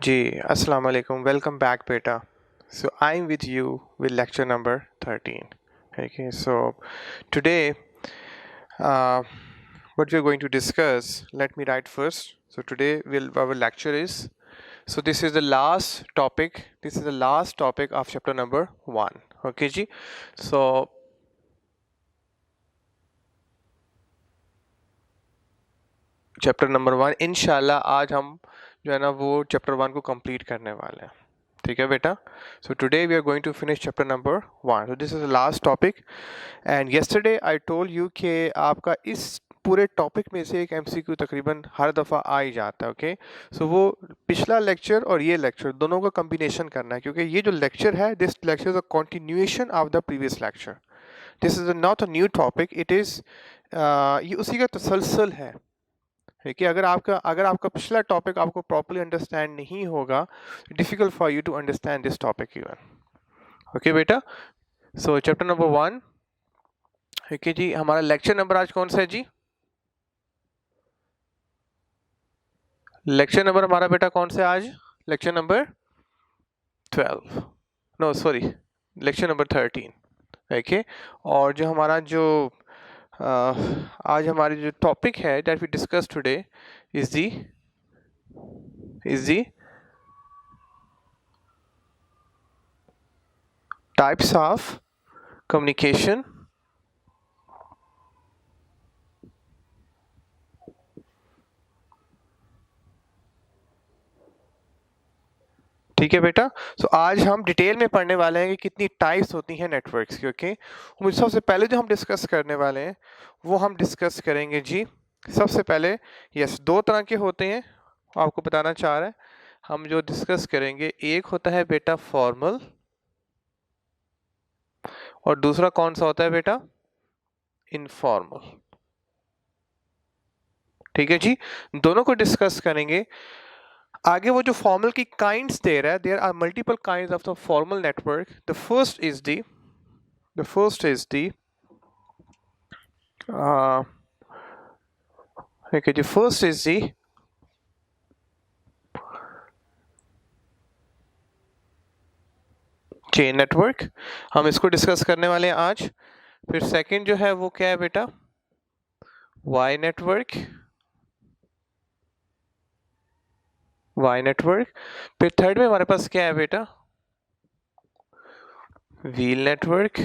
जी, अस्सलाम वालेकुम. Welcome back, beta. So I'm with you with lecture number 13. Okay, so today, uh, what we're going to discuss, let me write first. So today, our lecture is, so this is the last topic. This is the last topic of chapter number 1. Okay, जी. So chapter number 1 इंशाल्लाह आज हम जो है ना वो chapter 1 को complete करने वाले हैं. ठीक है बेटा. So today we are going to finish chapter number 1. So this is the last topic and yesterday I told you कि आपका इस पूरे टॉपिक में से एक एमसीक्यू तकरीबन हर दफ़ा आ ही जाता है. ओके, सो वो पिछला लेक्चर और ये लेक्चर दोनों का कम्बिनेशन करना है, क्योंकि ये जो लेक्चर है, this lecture is a continuation of the previous lecture. This is not a new topic, it is ये उसी का तसलसल है. है कि अगर आपका पिछला टॉपिक आपको प्रॉपर्ली अंडरस्टैंड नहीं होगा, difficult for you to understand this topic even. Okay बेटा. So chapter number 1. ओके जी, हमारा लेक्चर नंबर आज कौन सा है जी? लेक्चर नंबर हमारा बेटा कौन सा है आज? Lecture number 12. No sorry, lecture number 13. Okay, और जो हमारा जो आज हमारी जो टॉपिक है that we discuss today is the types of communication. ठीक है बेटा. सो आज हम डिटेल में पढ़ने वाले हैं कि कितनी टाइप्स होती हैं नेटवर्क्स की. ओके, सबसे पहले जो हम डिस्कस करने वाले हैं वो हम डिस्कस करेंगे जी. सबसे पहले यस, दो तरह के होते हैं, आपको बताना चाह रहे हैं. हम जो डिस्कस करेंगे, एक होता है बेटा फॉर्मल और दूसरा कौन सा होता है बेटा? इनफॉर्मल. ठीक है जी, दोनों को डिस्कस करेंगे. आगे वो जो फॉर्मल की काइंड्स दे रहा है, there are multiple kinds of the formal network. The first is the okay, the first is the chain network. हम इसको डिस्कस करने वाले हैं आज. फिर सेकंड जो है वो क्या है बेटा? Y network. फिर थर्ड में हमारे पास क्या है बेटा? Wheel network.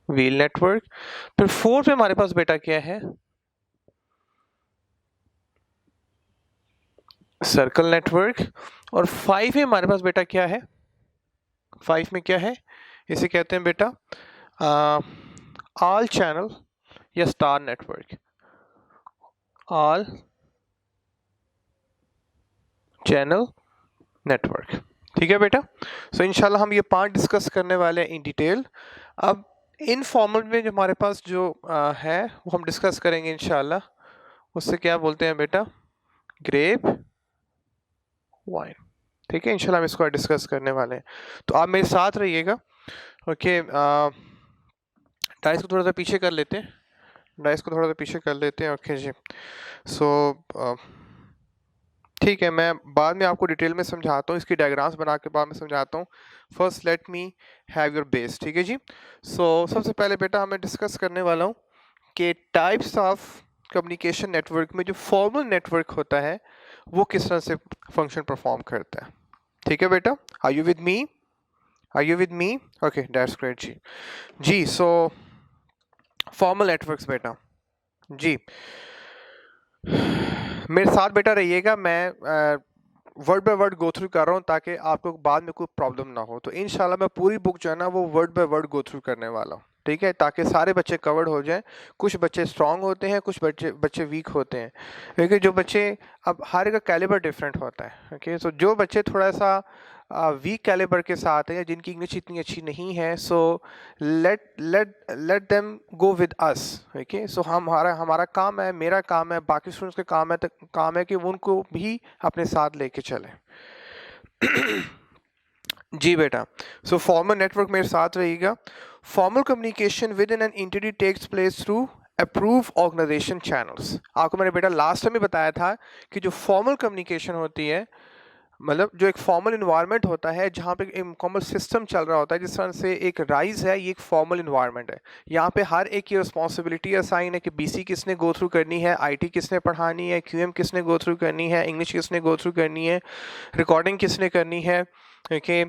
फिर फोर्थ में हमारे पास बेटा क्या है? Circle network. और 5 में हमारे पास बेटा क्या है? 5 में क्या है? इसे कहते हैं बेटा ऑल चैनल या star network. All channel network. ठीक है बेटा. सो इंशाल्लाह हम ये 5 डिस्कस करने वाले हैं इन डिटेल. अब इनफॉर्मल में जो हमारे पास जो है वो हम डिस्कस करेंगे इंशाल्लाह. उससे क्या बोलते हैं बेटा? Grape wine. ठीक है, इंशाल्लाह हम इसको डिस्कस करने वाले हैं, तो आप मेरे साथ रहिएगा. ओके, डाइस को थोड़ा सा पीछे कर लेते हैं. ओके जी. सो ठीक है, मैं बाद में आपको डिटेल में समझाता हूँ, इसकी डायग्राम्स बना के बाद में समझाता हूँ. First let me have your base. ठीक है जी. सो सबसे पहले बेटा हमें डिस्कस करने वाला हूँ कि टाइप्स ऑफ कम्युनिकेशन नेटवर्क में जो फॉर्मल नेटवर्क होता है वो किस तरह से फंक्शन परफॉर्म करता है. ठीक है बेटा, are you with me? Okay, that's great जी. सो फॉर्मल नेटवर्क्स बेटा जी, मेरे साथ बेटा रहिएगा. मैं word by word go through कर रहा हूँ ताकि आपको बाद में कोई प्रॉब्लम ना हो. तो इंशाल्लाह मैं पूरी बुक जो है ना वो word by word go through करने वाला हूँ. ठीक है, ताकि सारे बच्चे कवर्ड हो जाएं. कुछ बच्चे स्ट्रांग होते हैं, कुछ बच्चे वीक होते हैं, क्योंकि जो बच्चे, अब हर एक का कैलिबर डिफरेंट होता है. ओके, सो जो बच्चे थोड़ा सा वीक कैलिबर के साथ है या जिनकी इंग्लिश इतनी अच्छी नहीं है, so let them go with us. Okay, so हमारा काम है, मेरा काम है, बाकी स्टूडेंट्स का काम है कि उनको भी अपने साथ लेके चलें. जी बेटा. सो फॉर्मल नेटवर्क मेरे साथ रहिएगा. Formal communication within an entity takes place through approve organisation channels. आपको मैंने बेटा लास्ट टाइम भी बताया था कि जो फॉर्मल कम्युनिकेशन होती है, मतलब जो एक फॉर्मल इन्वायरमेंट होता है जहाँ पे एक फॉर्मल सिस्टम चल रहा होता है, जिस तरह से एक राइज है, ये एक फॉर्मल इन्वायरमेंट है। यहाँ पे हर एक की रिस्पॉन्सिबिलिटी असाइन है कि बीसी किसने गो थ्रू करनी है, आईटी किसने पढ़ानी है, क्यूएम किसने गो थ्रू करनी है, इंग्लिश किसने गो थ्रू करनी है, रिकॉर्डिंग किसने करनी है, कि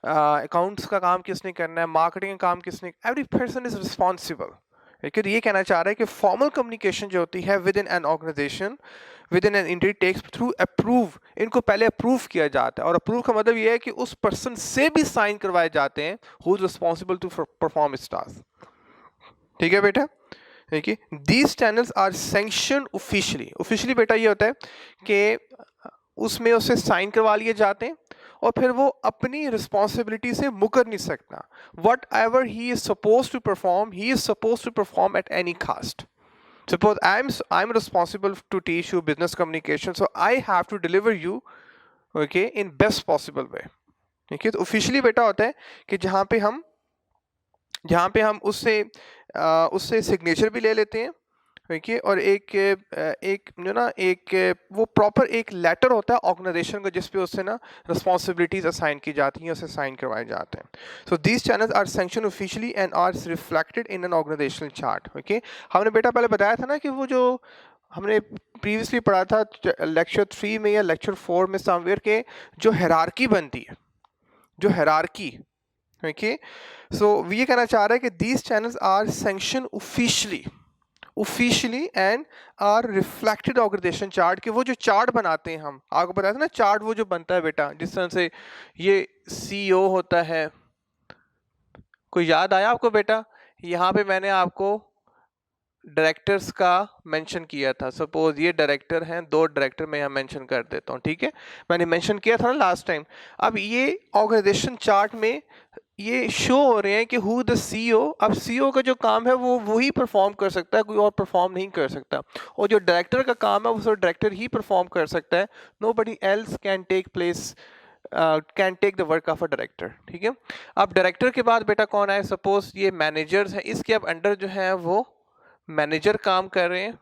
अकाउंट्स का काम किसने करना है, मार्केटिंग का काम किसने, एवरी पर्सन इज रिस्पॉन्सिबल। लेकिन ये कहना चाह रहा है कि फॉर्मल कम्युनिकेशन जो होती है within an organisation, within an entity takes through approve. इनको पहले अप्रूव किया जाता है, और अप्रूव का मतलब ये है कि उस पर्सन से भी साइन करवाए जाते हैं who is responsible to perform this task. ठीक है बेटा, देखिए these channels are sanction officially. Officially बेटा ये होता है कि उसमें उसे साइन करवा लिए जाते हैं, और फिर वो अपनी रिस्पॉन्सिबिलिटी से मुकर नहीं सकता। Whatever he is suppose to perform, he is suppose to perform at any cost. Suppose I'm responsible to teach you business communication, so I have to deliver you, okay, in best possible way. ठीक है, तो officially बेटा होता है कि जहाँ पे हम उससे सिग्नेचर भी ले लेते हैं, ठीक है, और एक जो ना एक वो प्रॉपर एक लेटर होता है ऑर्गेनाइजेशन का, जिस पे उससे ना रिस्पॉन्सिबिलिटीज असाइन की जाती हैं, उसे साइन करवाए जाते हैं। So these channels are sanction officially and are reflected in an organisational chart. Okay, हमने बेटा पहले बताया था ना कि वो जो हमने प्रीवियसली पढ़ा था लेक्चर 3 में या लेक्चर 4 में समवेयर के, जो हायरार्की बनती है, जो हायरार्की, ओके, सो ये कहना चाह रहा है कि these channels are sanction officially and are reflected organisation chart. के वो जो चार्ट बनाते हैं, हम आपको बताया था ना चार्ट वो जो बनता है बेटा, जिस तरह से ये सीईओ होता है, कोई याद आया आपको बेटा? यहाँ पे मैंने आपको डायरेक्टर्स का मेंशन किया था। सपोज ये डायरेक्टर हैं, 2 डायरेक्टर मैं यहाँ मेंशन कर देता हूँ, ठीक है, मैंने मेंशन किया था ना लास्ट टाइम। अब ये ऑर्गेनाइजेशन चार्ट में ये शो हो रहे हैं कि हु द सीईओ। अब सीईओ का जो काम है वो वही परफॉर्म कर सकता है, कोई और परफॉर्म नहीं कर सकता, और जो डायरेक्टर का काम है वो सिर्फ डायरेक्टर ही परफॉर्म कर सकता है। Nobody else can take place, can take the work of a director. ठीक है, अब डायरेक्टर के बाद बेटा कौन है? सपोज ये मैनेजर्स हैं, इसके अब अंडर जो है वो मैनेजर काम कर रहे हैं।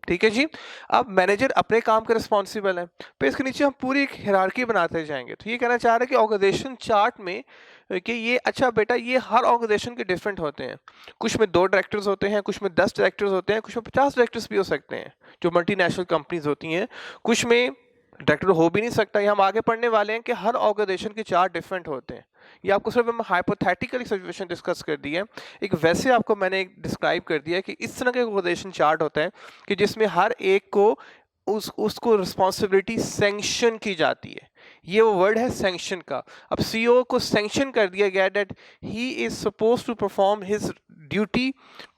ठीक है जी, अब मैनेजर अपने काम के रिस्पॉन्सिबल है, फिर इसके नीचे हम पूरी एक हायरार्की बनाते जाएंगे। तो ये कहना चाह रहे हैं कि ऑर्गेनाइजेशन चार्ट में कि ये अच्छा बेटा, ये हर ऑर्गेनाइजेशन के डिफरेंट होते हैं। कुछ में 2 डायरेक्टर्स होते हैं, कुछ में 10 डायरेक्टर्स होते हैं, कुछ में 50 डायरेक्टर्स भी हो सकते हैं, जो मल्टीनेशनल कंपनीज होती हैं। कुछ में डायरेक्टर हो भी नहीं सकता। ये हम आगे पढ़ने वाले हैं कि हर ऑर्गेनाइजेशन के चार्ट डिफरेंट होते हैं। ये आपको सिर्फ हम हाइपोथेटिकल सिचुएशन डिस्कस कर दी है, एक वैसे आपको मैंने डिस्क्राइब कर दिया है कि इस तरह का ऑर्गेनाइजेशन चार्ट होता है कि जिसमें हर एक को उसको रिस्पॉन्सिबिलिटी सैंक्शन की जाती है। ये वो वर्ड है सैंक्शन का। अब सीईओ को सैंक्शन कर दिया गया that he is suppose to perform his duty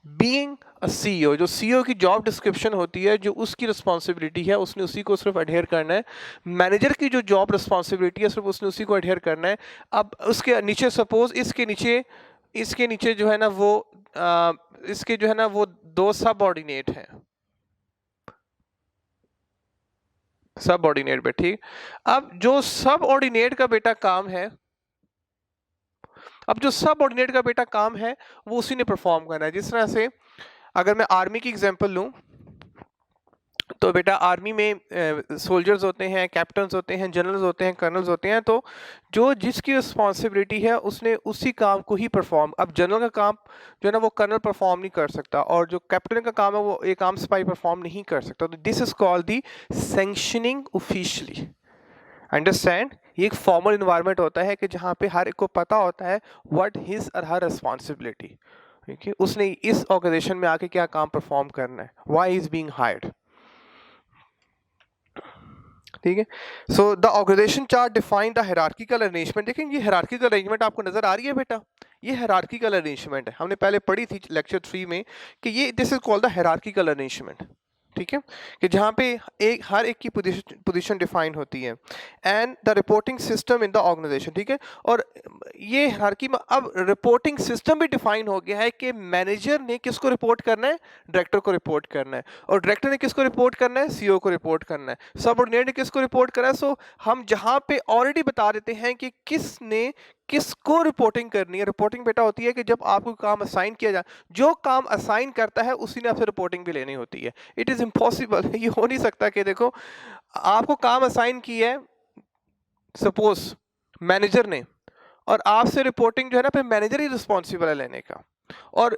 being a CEO. जो सीईओ की जॉब डिस्क्रिप्शन होती है, जो उसकी रिस्पॉन्सिबिलिटी है, उसने उसी को सिर्फ अडेयर करना है। मैनेजर की जो जॉब रिस्पॉन्सिबिलिटी है, सिर्फ उसने उसी को अडेयर करना है। अब उसके नीचे सपोज इसके नीचे जो है ना वो इसके जो है ना वो 2 सबऑर्डिनेट हैं, सबऑर्डिनेट पे। ठीक, अब जो सबऑर्डिनेट का बेटा काम है, अब जो सबऑर्डिनेट का बेटा काम है वो उसी ने परफॉर्म करना है। जिस तरह से अगर मैं आर्मी की एग्जांपल लूं, तो बेटा आर्मी में सोल्जर्स होते हैं, कैप्टन्स होते हैं, जनरल्स होते हैं, कर्नल्स होते हैं। तो जो जिसकी रिस्पॉन्सिबिलिटी है उसने उसी काम को ही परफॉर्म। अब जनरल का काम जो है ना वो कर्नल परफॉर्म नहीं कर सकता, और जो कैप्टन का काम है वो एक आम सिपाही परफॉर्म नहीं कर सकता। तो this is called the sanctioning officially. Understand? ये एक फॉर्मल इन्वायरमेंट होता है कि जहाँ पे हर एक को पता होता है व्हाट हिज और हर रिस्पॉन्सिबिलिटी। ठीक है, उसने इस ऑर्गेनाइजेशन में आके क्या काम परफॉर्म करना है, व्हाई इज बीइंग हायर्ड। ठीक है, so the organisation chart define the hierarchical arrangement. देखें ये हायरार्किकल अरेंजमेंट आपको नजर आ रही है बेटा, ये हायरार्किकल अरेंजमेंट है। हमने पहले पढ़ी थी लेक्चर 3 में कि ये this is called the hierarchical arrangement. ठीक है, कि जहाँ पे हर एक की पोजीशन डिफाइन होती है, and the reporting system in the organisation. ठीक है, और ये हायरार्की में अब रिपोर्टिंग सिस्टम भी डिफाइन हो गया है कि मैनेजर ने किसको रिपोर्ट करना है, डायरेक्टर को रिपोर्ट करना है, और डायरेक्टर ने किसको रिपोर्ट करना है, सीईओ को रिपोर्ट करना है, सबऑर्डिनेट ने किसको रिपोर्ट करना है। सो हम जहाँ पे ऑलरेडी बता देते हैं कि किसने किसको रिपोर्टिंग करनी है। रिपोर्टिंग बेटा होती है कि जब आपको काम असाइन किया जाए, जो काम असाइन करता है उसी ने आपसे रिपोर्टिंग भी लेनी होती है। इट इज इम्पॉसिबल, ये हो नहीं सकता कि देखो आपको काम असाइन किया है सपोज मैनेजर ने, और आपसे रिपोर्टिंग जो है ना फिर मैनेजर ही रिस्पॉन्सिबल है लेने का। और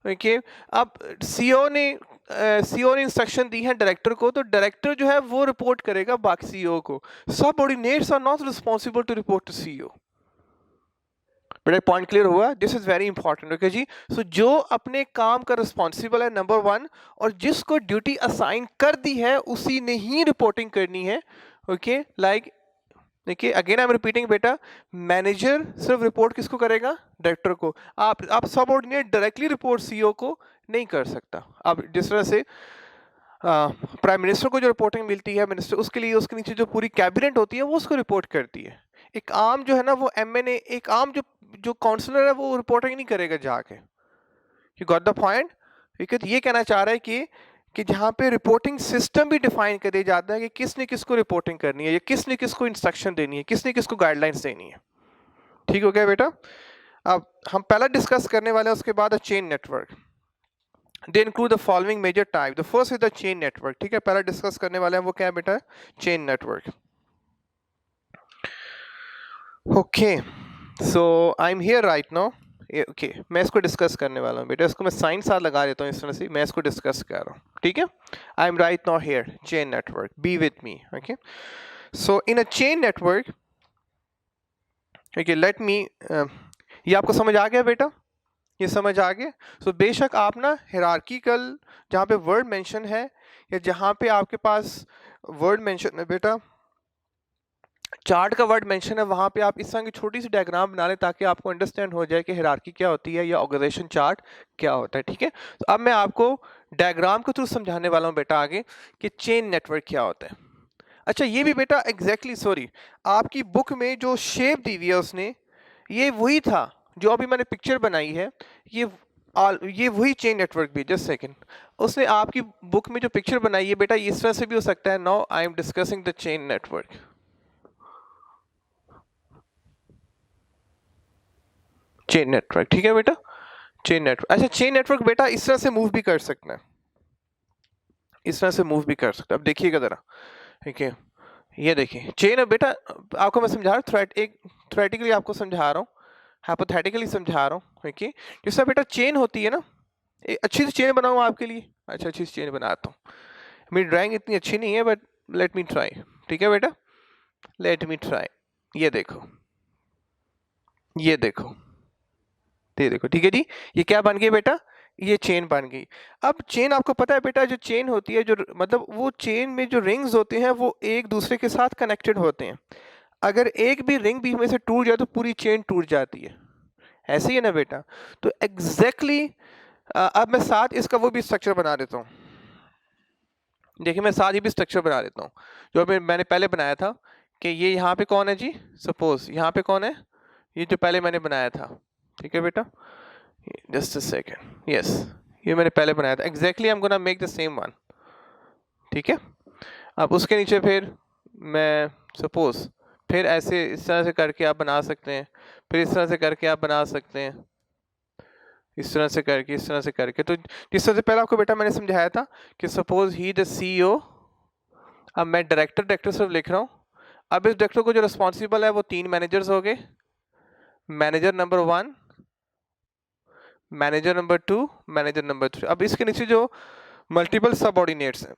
देखिए अब सीईओ ने इंस्ट्रक्शन दी है डायरेक्टर को, तो डायरेक्टर जो है वो रिपोर्ट करेगा बाकी सीईओ को। Subordinates are not responsible to report to CEO. बेटा पॉइंट क्लियर हुआ? This is very important. Okay जी, सो जो अपने काम का रिस्पॉन्सिबल है नंबर 1, और जिसको ड्यूटी असाइन कर दी है उसी ने ही रिपोर्टिंग करनी है। ओके लाइक देखिए अगेन आई एम रिपीटिंग बेटा, मैनेजर सिर्फ रिपोर्ट किसको करेगा? डायरेक्टर को। आप सबऑर्डिनेट डायरेक्टली रिपोर्ट सीईओ को नहीं कर सकता। अब जिस तरह से प्राइम मिनिस्टर को जो रिपोर्टिंग मिलती है मिनिस्टर, उसके लिए उसके नीचे जो पूरी कैबिनेट होती है वो उसको रिपोर्ट करती है। एक आम जो है ना वो एमएनए, एक आम जो जो काउंसलर है वो रिपोर्टिंग नहीं करेगा जाके। You got the point? तो ये कहना चाह रहा है कि जहाँ पे रिपोर्टिंग सिस्टम भी डिफाइन कर दिया जाता है कि किसने किसको रिपोर्टिंग करनी है, या किसने किसको इंस्ट्रक्शन देनी है, किसने किसको गाइडलाइंस देनी है। ठीक हो गया बेटा? अब हम पहला डिस्कस करने वाले हैं, उसके बाद chain network. They include the following major type. The first is the chain network. ठीक है, पहला डिस्कस करने वाले हैं वो क्या है बेटा? Chain network. Okay so I am here right now. Okay मैं इसको डिस्कस करने वाला हूँ बेटा, इसको मैं साइन साथ लगा देता हूँ इस तरह से, मैं इसको डिस्कस कर रहा हूँ। ठीक है, I am right now here chain network, B with me. Okay so in a chain network, okay let me, ये आपको समझ आ गया बेटा? ये समझ आ गया? सो बेशक आप ना हिरार्किकल जहाँ पे वर्ड मेंशन है, या जहाँ पे आपके पास वर्ड मेंशन है बेटा, चार्ट का वर्ड मेंशन है, वहाँ पे आप इस तरह की छोटी सी डायग्राम बना लें ताकि आपको अंडरस्टैंड हो जाए कि हिरार्की क्या होती है या ऑर्गेनाइजेशन चार्ट क्या होता है। ठीक है, तो अब मैं आपको डायग्राम के थ्रू समझाने वाला हूँ बेटा आगे कि चेन नेटवर्क क्या होता है। अच्छा ये भी बेटा एग्जैक्टली सॉरी, आपकी बुक में जो शेप दी हुई है उसने, ये वही था जो अभी मैंने पिक्चर बनाई है, ये वही चेन नेटवर्क भी। जस्ट सेकंड, उसने आपकी बुक में जो पिक्चर बनाई है बेटा इस तरह से भी हो सकता है। Now I am discussing the chain network. Chain network, ठीक है बेटा, चेन नेटवर्क। अच्छा चेन नेटवर्क बेटा इस तरह से मूव भी कर सकता है, इस तरह से मूव भी कर सकता है। अब देखिएगा जरा, ठीक है, ये देखिए चेन है बेटा, आपको मैं समझा रहा हूँ, एक थ्योरेटिकली आपको समझा रहा हूँ, हाइपोथेटिकली समझा रहा हूँ। ठीक, जैसा बेटा चेन होती है ना, एक अच्छी सी चेन बनाऊँ आपके लिए, अच्छा अच्छी सी चेन बनाता हूँ। मेरी ड्राइंग इतनी अच्छी नहीं है बट लेट मी ट्राई। ठीक है बेटा, लेट मी ट्राई। ये देखो, ये देखो, ये देखो, ठीक है जी, ये क्या बन गई बेटा? ये चेन बन गई। अब चेन आपको पता है बेटा, जो चेन होती है, जो मतलब वो चेन में जो रिंग्स होते हैं वो एक दूसरे के साथ कनेक्टेड होते हैं। अगर एक भी रिंग बीच में से टूट जाए तो पूरी चेन टूट जाती है, ऐसे ही है ना बेटा? तो एग्जैक्टली अब मैं साथ इसका वो भी स्ट्रक्चर बना देता हूँ। देखिए मैं साथ ही भी स्ट्रक्चर बना देता हूँ जो मैंने पहले बनाया था, कि ये यहाँ पे कौन है जी, सपोज यहाँ पे कौन है, ये जो पहले मैंने बनाया था। ठीक है बेटा, जस्ट अ सेकेंड, यस ये मैंने पहले बनाया था, exactly I am gonna make the same one. ठीक है, अब उसके नीचे फिर मैं सपोज फिर ऐसे इस तरह से करके आप बना सकते हैं, फिर इस तरह से करके आप बना सकते हैं, इस तरह से करके, इस तरह से करके। तो जिस तरह से पहले आपको बेटा मैंने समझाया था कि सपोज ही द सीईओ, अब मैं डायरेक्टर सिर्फ लिख रहा हूँ। अब इस डायरेक्टर को जो रिस्पॉन्सिबल है वो 3 मैनेजर्स हो गए, manager number 1, manager number 2, manager number 3। अब इसके नीचे जो मल्टीपल सबऑर्डिनेट्स हैं,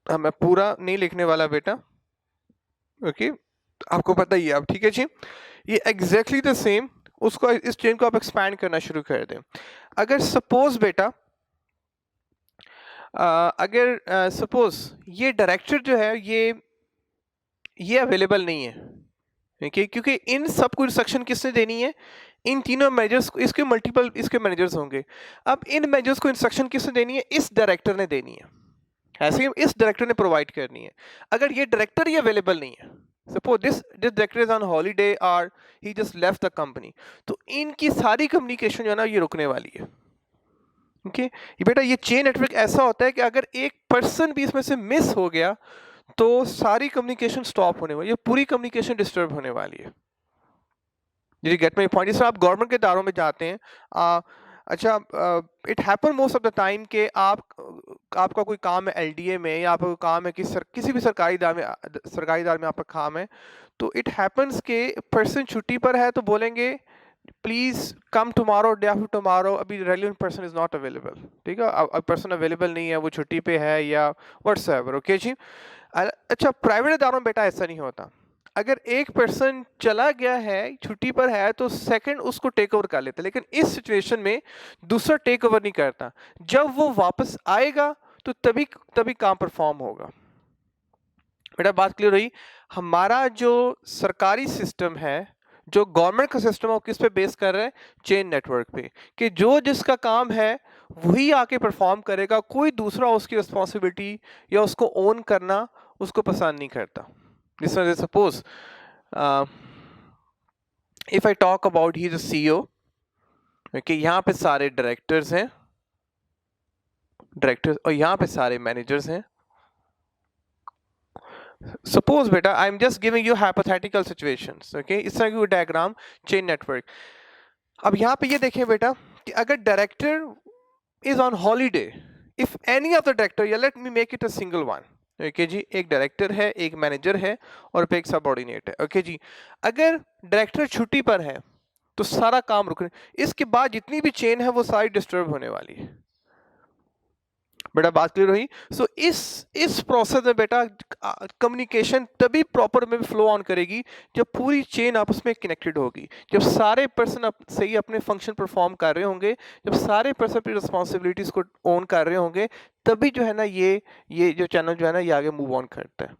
अब मैं पूरा नहीं लिखने वाला बेटा, ओके आपको पता ही है अब। ठीक है जी, ये एग्जैक्टली द सेम, उसको इस चेन को आप एक्सपैंड करना शुरू कर दें। अगर सपोज बेटा अगर सपोज ये डायरेक्टर जो है ये अवेलेबल नहीं है, ठीक, क्योंकि इन सबको इंस्ट्रक्शन किसने देनी है, इन तीनों मैनेजर्स को, इसके मल्टीपल इसके मैनेजर्स होंगे। अब इन मैनेजर्स को इंस्ट्रक्शन किसने देनी है, इस डायरेक्टर ने देनी है, ऐसे ही इस डायरेक्टर ने प्रोवाइड करनी है। अगर ये डायरेक्टर ही अवेलेबल नहीं है, suppose this director is on holiday और ही जस्ट लेफ्ट द कंपनी, तो इनकी सारी कम्युनिकेशन जो है ना ये रुकने वाली है। ओके ये बेटा ये चेन नेटवर्क ऐसा होता है कि अगर एक पर्सन भी इसमें से मिस हो गया तो सारी कम्युनिकेशन स्टॉप होने वाली है, पूरी कम्युनिकेशन डिस्टर्ब होने वाली है। Did you get my point? जैसे आप गवर्नमेंट के इदारों में जाते हैं, अच्छा, it happen most of the time कि आपका कोई काम है एलडीए में, या आपका कोई काम है किसी भी सरकारी इदारे में आपका काम है, तो इट हैपन्स के पर्सन छुट्टी पर है तो बोलेंगे please come tomorrow, day after tomorrow, अभी relevant person is not available, ठीक है, अब पर्सन अवेलेबल नहीं है, वो छुट्टी पे है या व्हाट्सएवर, ओके जी। अच्छा, प्राइवेट इदारों में बेटा ऐसा नहीं होता। अगर एक पर्सन चला गया है, छुट्टी पर है, तो सेकंड उसको टेक ओवर कर लेता है, लेकिन इस सिचुएशन में दूसरा टेक ओवर नहीं करता। जब वो वापस आएगा तो तभी तभी काम परफॉर्म होगा। बेटा बात क्लियर हुई? हमारा जो सरकारी सिस्टम है, जो गवर्नमेंट का सिस्टम है, वो किस पे बेस कर रहा है? चेन नेटवर्क पे, कि जो जिसका काम है वही आके परफॉर्म करेगा, कोई दूसरा उसकी रिस्पॉन्सिबिलिटी या उसको ओन करना उसको पसंद नहीं करता। जिस तरह से suppose if I talk about he is CEO, okay, यहाँ पे सारे डायरेक्टर्स हैं, और यहाँ पे सारे मैनेजर्स हैं। सपोज बेटा I am just giving you hypothetical situations, okay, इस तरह की डायग्राम चेन नेटवर्क। अब यहाँ पे ये देखें बेटा कि अगर director is on holiday, if any of the director, या let me make it a single one, okay जी, एक डायरेक्टर है, एक मैनेजर है और पे एक सबऑर्डिनेट है, ओके जी। अगर डायरेक्टर छुट्टी पर है तो सारा काम रुक, इसके बाद जितनी भी चेन है वो सारी डिस्टर्ब होने वाली है। बेटा बात क्लियर हुई? सो इस प्रोसेस में बेटा कम्युनिकेशन तभी प्रॉपर में फ्लो ऑन करेगी जब पूरी चेन आपस में कनेक्टेड होगी, जब सारे पर्सन सही अपने फंक्शन परफॉर्म कर रहे होंगे, जब सारे पर्सन अपनी रिस्पॉन्सिबिलिटीज को ओन कर रहे होंगे, तभी जो है ना ये जो चैनल जो है ना ये आगे मूव ऑन करता है।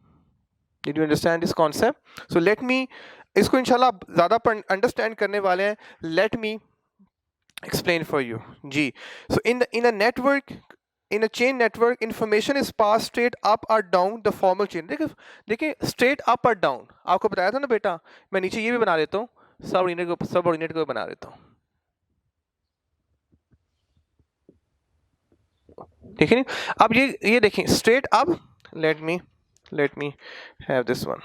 Did you understand this concept? So let me, इसको इंशाल्लाह ज़्यादा अंडरस्टैंड करने वाले हैं, let me explain for you जी। so in a network, in a chain network, information is passed straight up or down the formal chain। देखिए straight up or down आपको बताया था ना बेटा, मैं नीचे ये भी बना देता हूँ, सबऑर्डिनेट को बना देता हूँ, ठीक है। अब ये देखें straight up, let me have this one,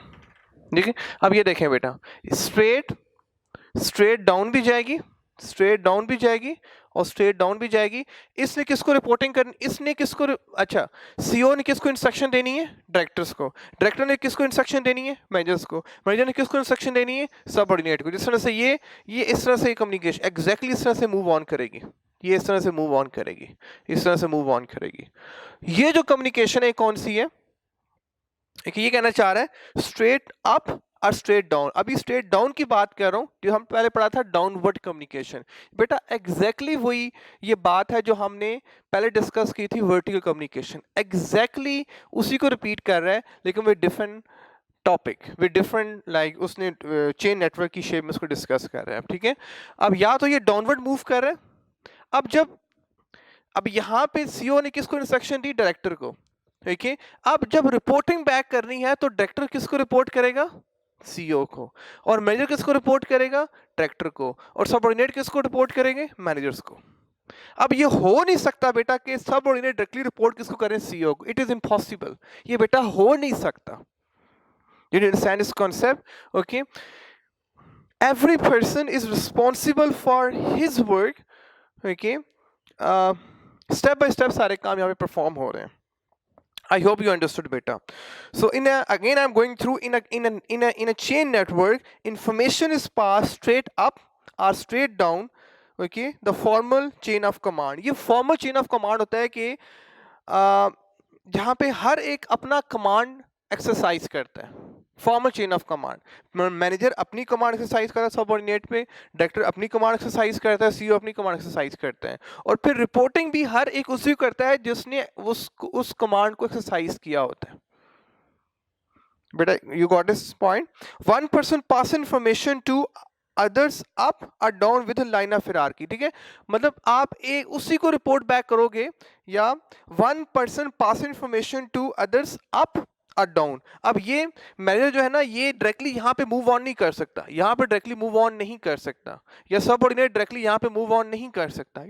देखिए। अब ये देखें बेटा, स्ट्रेट डाउन भी जाएगी, स्ट्रेट डाउन भी जाएगी और स्ट्रेट डाउन भी जाएगी। इसने किसको रिपोर्टिंग करनी, इसने किसको अच्छा, सीईओ ने किसको इंस्ट्रक्शन देनी है? डायरेक्टर्स को। डायरेक्टर ने किसको इंस्ट्रक्शन देनी है? मैनेजर्स को। मैनेजर ने किसको इंस्ट्रक्शन देनी है? सबऑर्डिनेट को। जिस तरह से ये इस तरह से कम्युनिकेशन एग्जैक्टली इस तरह से मूव ऑन करेगी, ये इस तरह से मूव ऑन करेगी, इस तरह से मूव ऑन करेगी। ये जो कम्युनिकेशन है कौन सी है? ये कहना चाह रहा है स्ट्रेट अप और स्ट्रेट डाउन। अभी स्ट्रेट डाउन की बात कर रहा हूं, जो हम पहले पढ़ा था डाउनवर्ड कम्युनिकेशन। बेटा एग्जैक्टली वही ये बात है जो हमने पहले डिस्कस की थी, वर्टिकल कम्युनिकेशन। एग्जैक्टली उसी को रिपीट कर रहा है, लेकिन वे डिफरेंट टॉपिक, वे डिफरेंट लाइक उसने चेन नेटवर्क की शेप में उसको डिस्कस कर रहा है, ठीक है। अब या तो ये डाउनवर्ड मूव कर रहा है। अब यहाँ पे सीईओ ने किसको इंस्ट्रक्शन दी? डायरेक्टर को, ठीक है। अब जब रिपोर्टिंग बैक करनी है तो डायरेक्टर किसको रिपोर्ट करेगा? सीईओ को। और मैनेजर किसको रिपोर्ट करेगा? डायरेक्टर को। और सबऑर्डिनेट किसको रिपोर्ट करेंगे? मैनेजर्स को। अब ये हो नहीं सकता बेटा कि सबऑर्डिनेट डायरेक्टली रिपोर्ट किसको करें? सीईओ को। इट इज इम्पॉसिबल, ये बेटा हो नहीं सकता। You understand this concept? Okay, every person is responsible for his work, okay. Step by step सारे काम यहाँ पे परफॉर्म हो रहे हैं। I hope you understood better. So again I'm going through in a chain network, information is passed straight up or straight down, okay, the formal chain of command। ये formal chain of command होता है कि जहाँ पे हर एक अपना command exercise करता है। Formal chain of command, manager अपनी कमांड एक्सरसाइज करता है सबऑर्डिनेट पे, डायरेक्टर अपनी कमांड एक्सरसाइज करता है, सीईओ अपनी कमांड एक्सरसाइज करता है, और फिर रिपोर्टिंग भी हर एक उसी को करता है जिसने उस कमांड को एक्सरसाइज किया होता है। बेटा you got this point? One person pass information to others up और down with line of hierarchy, ठीक है। मतलब आप एक उसी को रिपोर्ट बैक करोगे, या one person pass information to others up और डाउन। अब ये मैनेजर जो है ना, ये डायरेक्टली यहाँ पे मूव ऑन नहीं कर सकता, यहाँ पे डायरेक्टली मूव ऑन नहीं कर सकता, या सबऑर्डिनेट डायरेक्टली यहाँ पे मूव ऑन नहीं कर सकता।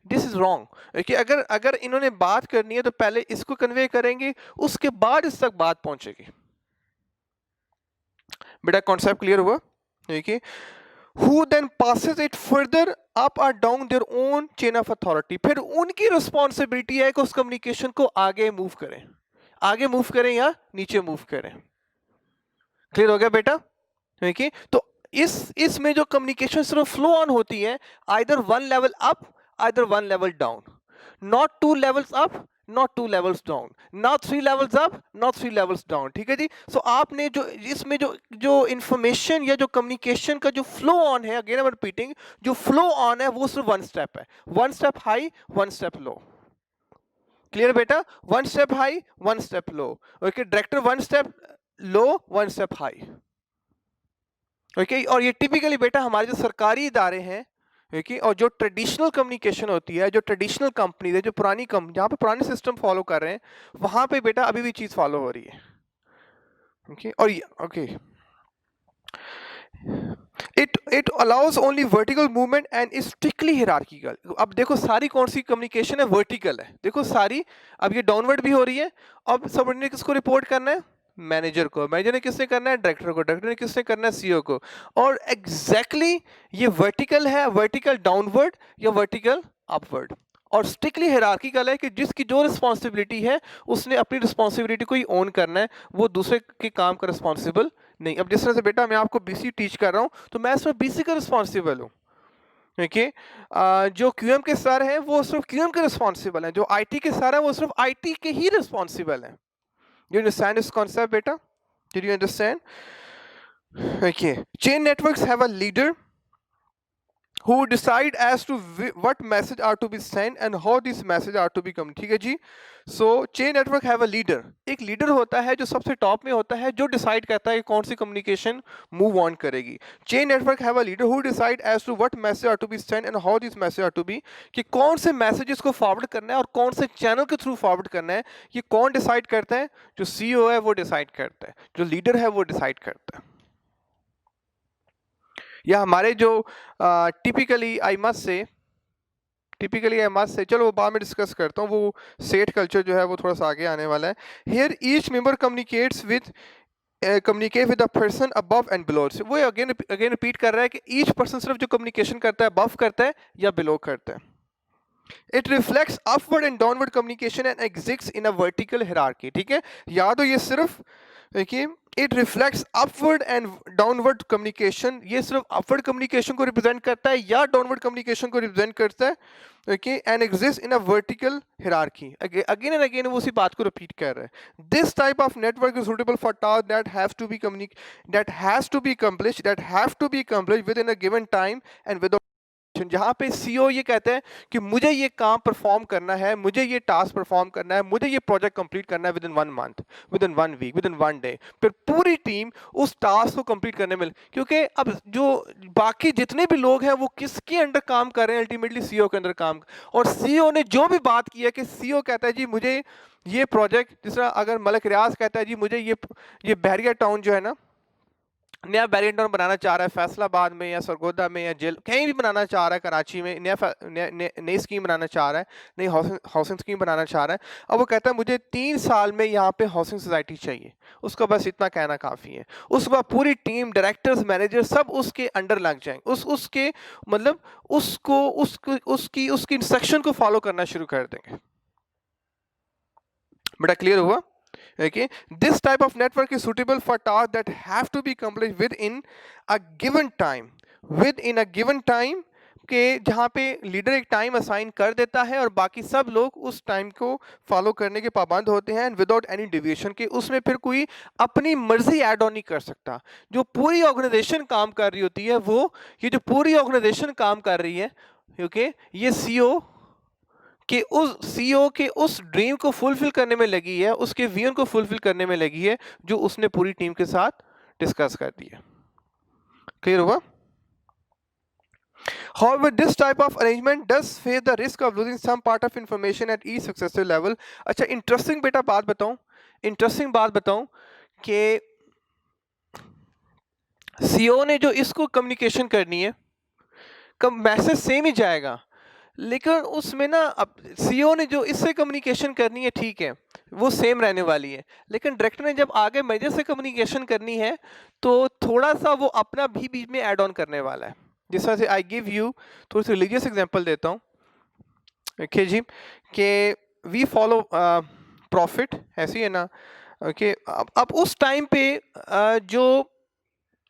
This is wrong. कि अगर इन्होंने बात करनी है तो पहले इसको कन्वे करेंगे, उसके बाद इस तक बात पहुंचेगी। बेटा कॉन्सेप्ट क्लियर हुआ? देखिए, who then passes it further up or down their own chain of authority। फिर उनकी रिस्पॉन्सिबिलिटी है कि उस कम्युनिकेशन को आगे मूव करें, आगे मूव करें या नीचे मूव करें। क्लियर हो गया बेटा? ठीक है, तो इसमें जो कम्युनिकेशन सिर्फ फ्लो ऑन होती है, either one level up either one level down, not two levels up not two levels down, not three levels up not three levels down. ठीक है जी। सो आपने जो इसमें जो जो इंफॉर्मेशन या जो कम्युनिकेशन का जो फ्लो ऑन है, अगेन आई एम रिपीटिंग, जो फ्लो ऑन है वो सिर्फ वन स्टेप है, one step high one step low. Clear बेटा? One step high one step low. Okay, director one step low one step high. Okay, और ये typically बेटा हमारे जो सरकारी इदारे हैं, ओके, और जो ट्रेडिशनल कम्युनिकेशन होती है, जो ट्रेडिशनल कंपनी है, जो पुरानी कंपनी जहाँ पे पुराने सिस्टम फॉलो कर रहे हैं, वहां पे बेटा अभी भी चीज फॉलो हो रही है। ओके, और okay, it allows only vertical movement and is strictly hierarchical. अब देखो सारी कौन सी कम्युनिकेशन है, वर्टिकल है। देखो सारी, अब ये डाउनवर्ड भी हो रही है। अब सबऑर्डिनेट किसको रिपोर्ट करना है? मैनेजर को। मैनेजर ने किसने करना है? डायरेक्टर को। डायरेक्टर ने किसने करना है? सीईओ को। और एग्जैक्टली ये वर्टिकल है, वर्टिकल डाउनवर्ड या वर्टिकल अपवर्ड, और स्ट्रिक्टली हियरार्किकल है कि जिसकी जो रिस्पॉन्सिबिलिटी है उसने अपनी रिस्पॉन्सिबिलिटी को ही ओन करना है, वो दूसरे के काम का रिस्पॉन्सिबल नहीं। अब जिस तरह से बेटा मैं आपको बीसी टीच कर रहा हूँ, तो मैं सिर्फ बीसी का रिस्पॉन्सिबल हूँ। देखिए, जो क्यूएम के सर हैं वो सिर्फ क्यूएम के रिस्पॉन्सिबल हैं, जो आईटी के सर हैं वो सिर्फ आईटी के ही रिस्पॉन्सिबल हैं। You understand this concept, beta? Did you understand? Okay. Chain networks have a leader who decide as to what message are to be sent and how these message are to be communicated। ठीक है जी। So chain network have a leader। एक leader होता है जो सबसे top में होता है, जो डिसाइड करता है कि कौन सी कम्युनिकेशन मूव ऑन करेगी। Chain network have a leader who decide as to what message are to be send and how this message are to be, कि कौन से मैसेजेस को फॉरवर्ड करना है और कौन से चैनल के थ्रू फॉरवर्ड करना है। ये कौन डिसाइड करता है? जो सीईओ है वो डिसाइड करता है, जो लीडर है वो डिसाइड करता है। या हमारे जो टिपिकली आई मस्ट से चलो वो बाद में डिस्कस करता हूँ, वो सेट कल्चर जो है वो थोड़ा सा आगे आने वाला है। Hear each member communicate with a person above and below. वो अगेन रिपीट कर रहा है कि ईच पर्सन सिर्फ जो कम्युनिकेशन करता है अबव करता है या बिलो करता है। It reflects upward and downward communication and exists in a vertical hierarchy. ठीक है, याद हो ये सिर्फ, देखिए, it reflects upward and downward communication, ये सिर्फ अपवर्ड कम्युनिकेशन को रिप्रेजेंट करता है या डाउनवर्ड कम्युनिकेशन को रिप्रेजेंट करता है। Okay, and exist in a vertical hierarchy. Again and again वो उसी बात को रिपीट कर रहा है। This type of network is suitable for task that have to be accomplished within a given time and with, जहां पे CEO ये कहते हैं कि मुझे ये काम परफॉर्म करना है, मुझे ये टास्क परफॉर्म करना है, मुझे ये प्रोजेक्ट कंप्लीट करना है within 1 month, within 1 week, within 1 day, फिर पूरी टीम उस टास्क को कंप्लीट करने में, क्योंकि अब जो बाकी जितने भी लोग हैं वो किसके अंडर काम कर रहे हैं? अल्टीमेटली सीईओ के अंदर काम। और सीईओ ने जो भी बात की है कि सीईओ कहता है जी मुझे ये प्रोजेक्ट, जिस तरह अगर मलिक रियाज कहता है जी मुझे ये बहरिया टाउन जो है ना, नया बैरियर टाउन बनाना चाह रहा है फैसलाबाद में या सरगोदा में या जेल कहीं भी बनाना चाह रहा है, कराची में नई स्कीम बनाना चाह रहा है, नई हाउसिंग स्कीम बनाना चाह रहा है। अब वो कहता है मुझे 3 साल में यहाँ पे हाउसिंग सोसाइटी चाहिए, उसका बस इतना कहना काफ़ी है। उसके बाद पूरी टीम, डायरेक्टर्स, मैनेजर सब उसके अंडर लग जाएंगे, उसके मतलब उसकी इंस्ट्रक्शन को फॉलो करना शुरू कर देंगे। बेटा क्लियर हुआ? Okay, this type of network is suitable for tasks that have to be accomplished within a given time, के जहाँ पे लीडर एक टाइम असाइन कर देता है और बाकी सब लोग उस टाइम को फॉलो करने के पाबंद होते हैं, एंड विदाउट एनी डिविएशन के। उसमें फिर कोई अपनी मर्जी ऐड ऑन नहीं कर सकता। जो पूरी ऑर्गेनाइजेशन काम कर रही होती है, वो ये जो पूरी ऑर्गेनाइजेशन काम कर रही है, ओके, ये सीईओ के उस ड्रीम को फुलफिल करने में लगी है, उसके विजन को फुलफिल करने में लगी है, जो उसने पूरी टीम के साथ डिस्कस कर दिया। क्लियर हुआ? However, this type of arrangement does face the risk of losing some part of information at each successive level। अच्छा, इंटरेस्टिंग बेटा बात बताऊं कि सीईओ ने जो इसको कम्युनिकेशन करनी है, मैसेज सेम ही जाएगा, लेकिन उसमें ना अब सीईओ ने जो इससे कम्युनिकेशन करनी है, ठीक है, वो सेम रहने वाली है, लेकिन डायरेक्टर ने जब आगे मैनेजर से कम्युनिकेशन करनी है तो थोड़ा सा वो अपना भी बीच में ऐड ऑन करने वाला है। जिस तरह से आई गिव यू थोड़ी सी रिलीजियस एग्जांपल देता हूँ, ओके जी, कि वी फॉलो प्रॉफिट, ऐसी है ना, ओके। अब उस टाइम पे जो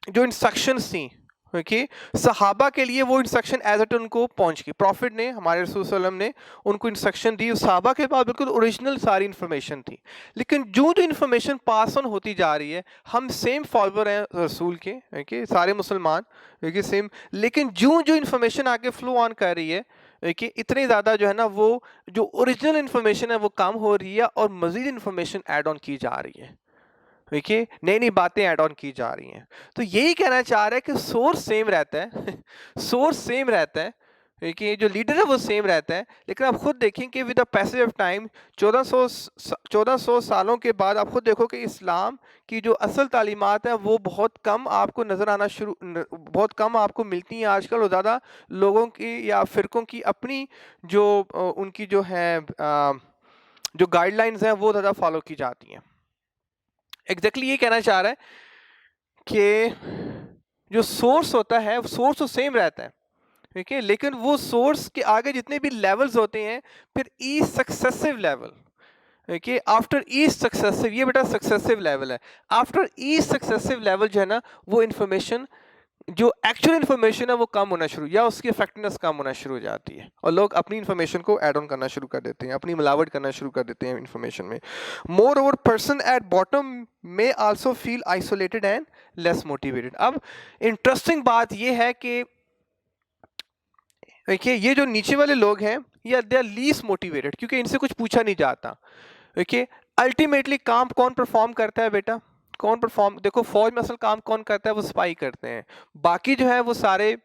जो इंस्ट्रक्शंस थी, ओके, सहाबा के लिए वो इंस्ट्रक्शन एज इट उनको पहुंच गई। प्रॉफिट ने, हमारे रसूल सल्लल्लाहु अलैहि वसल्लम ने उनको इंस्ट्रक्शन दी, सहाबा के पास बिल्कुल ओरिजिनल सारी इंफॉर्मेशन थी। लेकिन जो जो इंफॉर्मेशन पास ऑन होती जा रही है, हम सेम फॉलोअर हैं रसूल के, ओके, सारे मुसलमान, ओके, सेम, लेकिन जो जो इंफॉर्मेशन आगे फ्लो ऑन कर रही है, ओके, इतनी ज़्यादा जो है ना, वो जो ओरिजिनल इंफॉर्मेशन है वो कम हो रही है और मज़ीद इंफॉर्मेशन ऐड ऑन की जा रही है, देखिए, नई नई बातें ऐड ऑन की जा रही हैं। तो यही कहना चाह रहा है कि सोर्स सेम रहता है सोर्स सेम रहता है, देखिए, जो लीडर है वो सेम रहता है, लेकिन आप खुद देखें कि with the passage of time 1400 सालों के बाद आप खुद देखो कि इस्लाम की जो असल तालीमात है वो बहुत कम आपको नज़र आना बहुत कम आपको मिलती हैं आजकल, और ज़्यादा लोगों की या फ़िरकों की अपनी जो उनकी जो है जो गाइडलाइंस हैं वो ज़्यादा फॉलो की जाती हैं। एग्जैक्टली ये कहना चाह रहा है कि जो सोर्स होता है, सोर्स तो सेम रहता है, ठीक है, लेकिन वो सोर्स के आगे जितने भी लेवल्स होते हैं, फिर ई successive level, okay, after each successive, ये बेटा सक्सेसिव लेवल है, आफ्टर ईच सक्सेसिव लेवल जो है ना, वो इंफॉर्मेशन, जो एक्चुअल इन्फॉर्मेशन है वो कम होना शुरू, या उसकी इफेक्टिवनेस कम होना शुरू हो जाती है, और लोग अपनी इन्फॉर्मेशन को ऐड ऑन करना शुरू कर देते हैं, अपनी मिलावट करना शुरू कर देते हैं इन्फॉर्मेशन में। Moreover person at bottom में also feel isolated and less motivated. अब इंटरेस्टिंग बात ये है कि देखिए, ये जो नीचे वाले लोग हैं, ये दे आर लीस्ट मोटिवेटेड, क्योंकि इनसे कुछ पूछा नहीं जाता, देखिए। अल्टीमेटली काम कौन परफॉर्म करता है बेटा, कौन परफॉर्म, देखो फौज में असल काम कौन करता है, वो सिपाही करते हैं। बाकी जो है वो सारे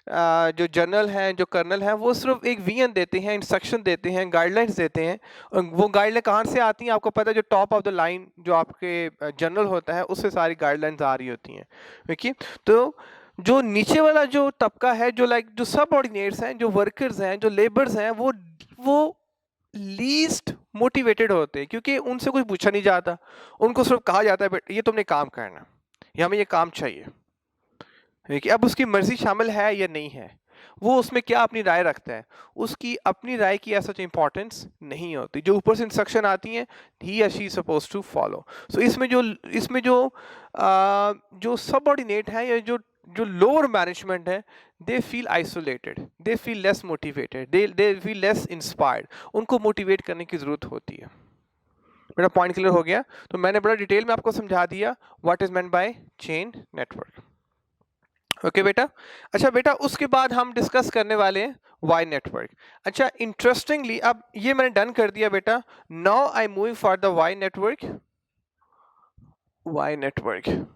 जो जनरल हैं, जो कर्नल हैं, वो सिर्फ एक विजन देते हैं, इंस्ट्रक्शन देते हैं, गाइडलाइंस देते हैं। और वो गाइडलाइन कहाँ से आती हैं आपको पता है, जो टॉप ऑफ द लाइन जो आपके जनरल होता है उससे सारी गाइडलाइंस आ रही होती हैं, देखिए। तो जो नीचे वाला जो तबका है, जो लाइक जो सबऑर्डिनेट्स हैं, जो वर्कर्स हैं, जो लेबर्स हैं, वो लीस्ट मोटिवेटेड होते हैं, क्योंकि उनसे कुछ पूछा नहीं जाता, उनको सिर्फ कहा जाता है बेटा ये तुमने काम करना, या हमें ये काम चाहिए, देखिए। अब उसकी मर्जी शामिल है या नहीं है, वो उसमें क्या अपनी राय रखता है, उसकी अपनी राय की ऐसा इंपॉर्टेंस नहीं होती, जो ऊपर से इंस्ट्रक्शन आती हैं ही या शी सपोज टू फॉलो। सो इसमें जो सबऑर्डिनेट है, या जो लोअर मैनेजमेंट है, they feel isolated, they feel less motivated, they feel less inspired, उनको मोटिवेट करने की ज़रूरत होती है। मेरा पॉइंट क्लियर हो गया? तो मैंने बड़ा डिटेल में आपको समझा दिया what is meant by chain network, okay बेटा। अच्छा बेटा, उसके बाद हम डिस्कस करने वाले हैं वाई नेटवर्क। अच्छा, इंटरेस्टिंगली अब ये मैंने डन कर दिया बेटा, now I moving for the Y network. Y network,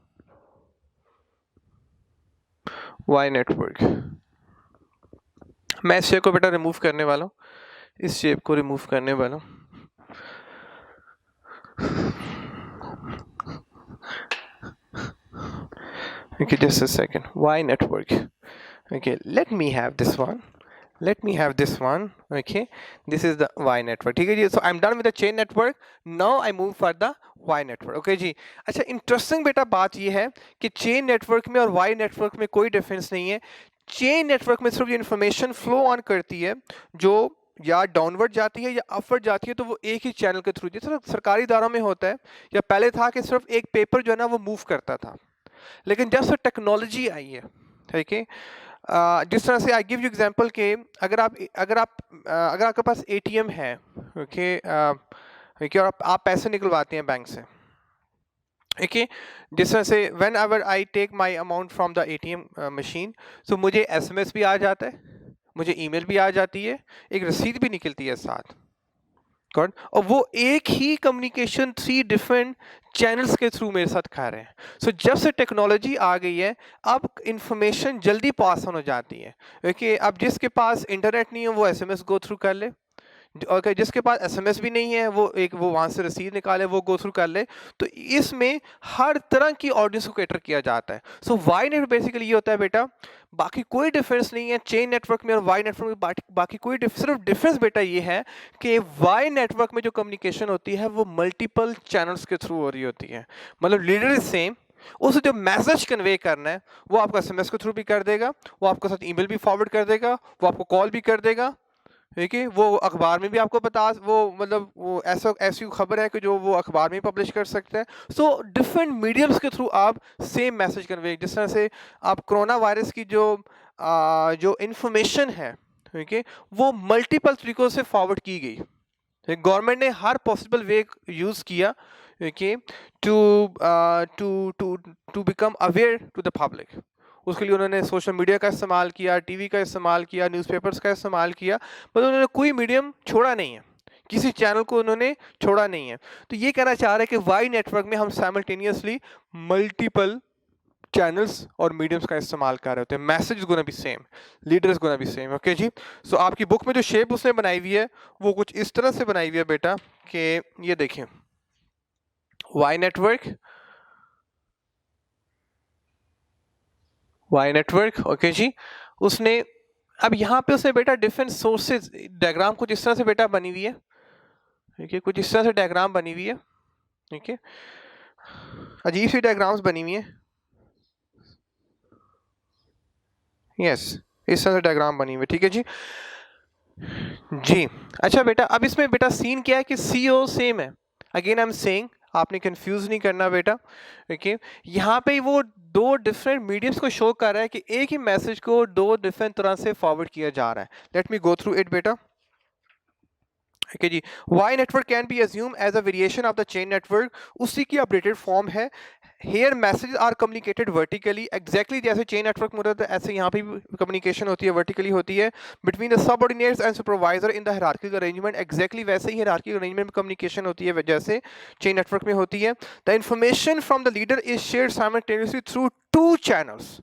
Y network, मैं इस शेप को बेटा रिमूव करने वाला हूँ, इस शेप को रिमूव करने वाला हूँ। Okay, just a second. Y network. Okay, let me have this one. Let me have this one. Okay, this is the Y network. ठीक है जी, so I'm done with the chain network. Now I move for the Y network. Okay जी। अच्छा, interesting बेटा बात ये है कि chain network में और Y नेटवर्क में कोई डिफरेंस नहीं है। चेन नेटवर्क में सिर्फ ये इंफॉर्मेशन फ्लो ऑन करती है, जो या डाउनवर्ड जाती है या अपवर्ड जाती है, तो वो एक ही चैनल के थ्रू, जैसे सरकारी इदारों में होता है, या पहले था कि सिर्फ एक पेपर जो है ना वो मूव करता था, लेकिन जब से टेक्नोलॉजी आई है, ठीक है, जिस तरह से आई गिव यू एग्जांपल के अगर आपके पास एटीएम है, ओके, और आप पैसे निकलवाते हैं बैंक से, ओके, जिस तरह से whenever I take my amount from the ATM machine, तो मुझे एसएमएस भी आ जाता है, मुझे ईमेल भी आ जाती है, एक रसीद भी निकलती है साथ, और वो एक ही कम्युनिकेशन 3 डिफरेंट चैनल्स के थ्रू मेरे साथ खा रहे हैं। सो जब से टेक्नोलॉजी आ गई है, अब इंफॉर्मेशन जल्दी पास ऑन हो जाती है, क्योंकि अब जिसके पास इंटरनेट नहीं है वो एसएमएस गो थ्रू कर ले, और जिसके पास एसएमएस भी नहीं है वो वहाँ से रसीद निकाले, वो गो थ्रू कर ले। तो इसमें हर तरह की ऑडियंस को कैटर किया जाता है। सो वाई नेटवर्क बेसिकली ये होता है बेटा, बाकी कोई डिफरेंस नहीं है चेन नेटवर्क में और वाई नेटवर्क में, बाकी कोई सिर्फ डिफरेंस बेटा ये है कि वाई नेटवर्क में जो कम्युनिकेशन होती है वो मल्टीपल चैनल्स के थ्रू हो रही होती है, मतलब लीडर इज सेम, उसे जो मैसेज कन्वे करना है वो आपको SMS के थ्रू भी कर देगा, वो आपके साथ ईमेल भी फॉरवर्ड कर देगा, वो आपको कॉल भी कर देगा, ठीक है। वो अखबार में भी आपको बता, वो मतलब वो ऐसा ऐसी खबर है कि जो वो अखबार में पब्लिश कर सकते हैं। सो डिफरेंट मीडियम्स के थ्रू आप सेम मैसेज कन्वे, जिस तरह से आप कोरोना वायरस की जो इंफॉर्मेशन है, ठीक है, वो मल्टीपल तरीकों से फॉरवर्ड की गई। गवर्नमेंट ने हर पॉसिबल वे यूज़ किया, okay, to to to to become aware to the public. उसके लिए उन्होंने सोशल मीडिया का इस्तेमाल किया, टीवी का इस्तेमाल किया, न्यूज़पेपर्स का इस्तेमाल किया, पर उन्होंने कोई मीडियम छोड़ा नहीं है, किसी चैनल को उन्होंने छोड़ा नहीं है। तो ये कहना चाह रहे हैं कि वाई नेटवर्क में हम साइमल्टेनियसली मल्टीपल चैनल्स और मीडियम्स का इस्तेमाल कर रहे होते हैं। Message gonna be same, leaders gonna be same, okay जी। सो आपकी बुक में जो शेप उसने बनाई हुई है वो कुछ इस तरह से बनाई हुई है बेटा कि ये देखें, वाई नेटवर्क, ओके जी। उसने अब यहाँ पे उसने बेटा डिफरेंट सोर्सेज डायग्राम कुछ इस तरह से बेटा बनी हुई है, ठीक है, कुछ इस तरह से डायग्राम बनी हुई है, ठीक है, अजीब सी डायग्राम्स बनी हुई है, यस, इस तरह से डायग्राम बनी हुई है, ठीक है जी। जी अच्छा बेटा, अब इसमें बेटा सीन क्या है कि CO सेम है। अगेन आई एम सेइंग, आपने कंफ्यूज नहीं करना बेटा, ओके। यहाँ पे वो दो डिफरेंट मीडियम्स को शो कर रहा है कि एक ही मैसेज को दो डिफरेंट तरह से फॉरवर्ड किया जा रहा है। Let me go through it बेटा, ओके जी। Y network can be assume as a variation of the chain network, उसी की अपडेटेड फॉर्म है। Here message are communicated vertically, exactly जैसे चेन नेटवर्क में होता है ऐसे यहाँ पे भी कम्युनिकेशन होती है, वर्टिकली होती है, between the subordinates and supervisor in the hierarchical arrangement, exactly वैसे ही हायरार्किकल अरेंजमेंट में कम्युनिकेशन होती है जैसे चेन नेटवर्क में होती है। The information from the leader is shared simultaneously through 2 channels,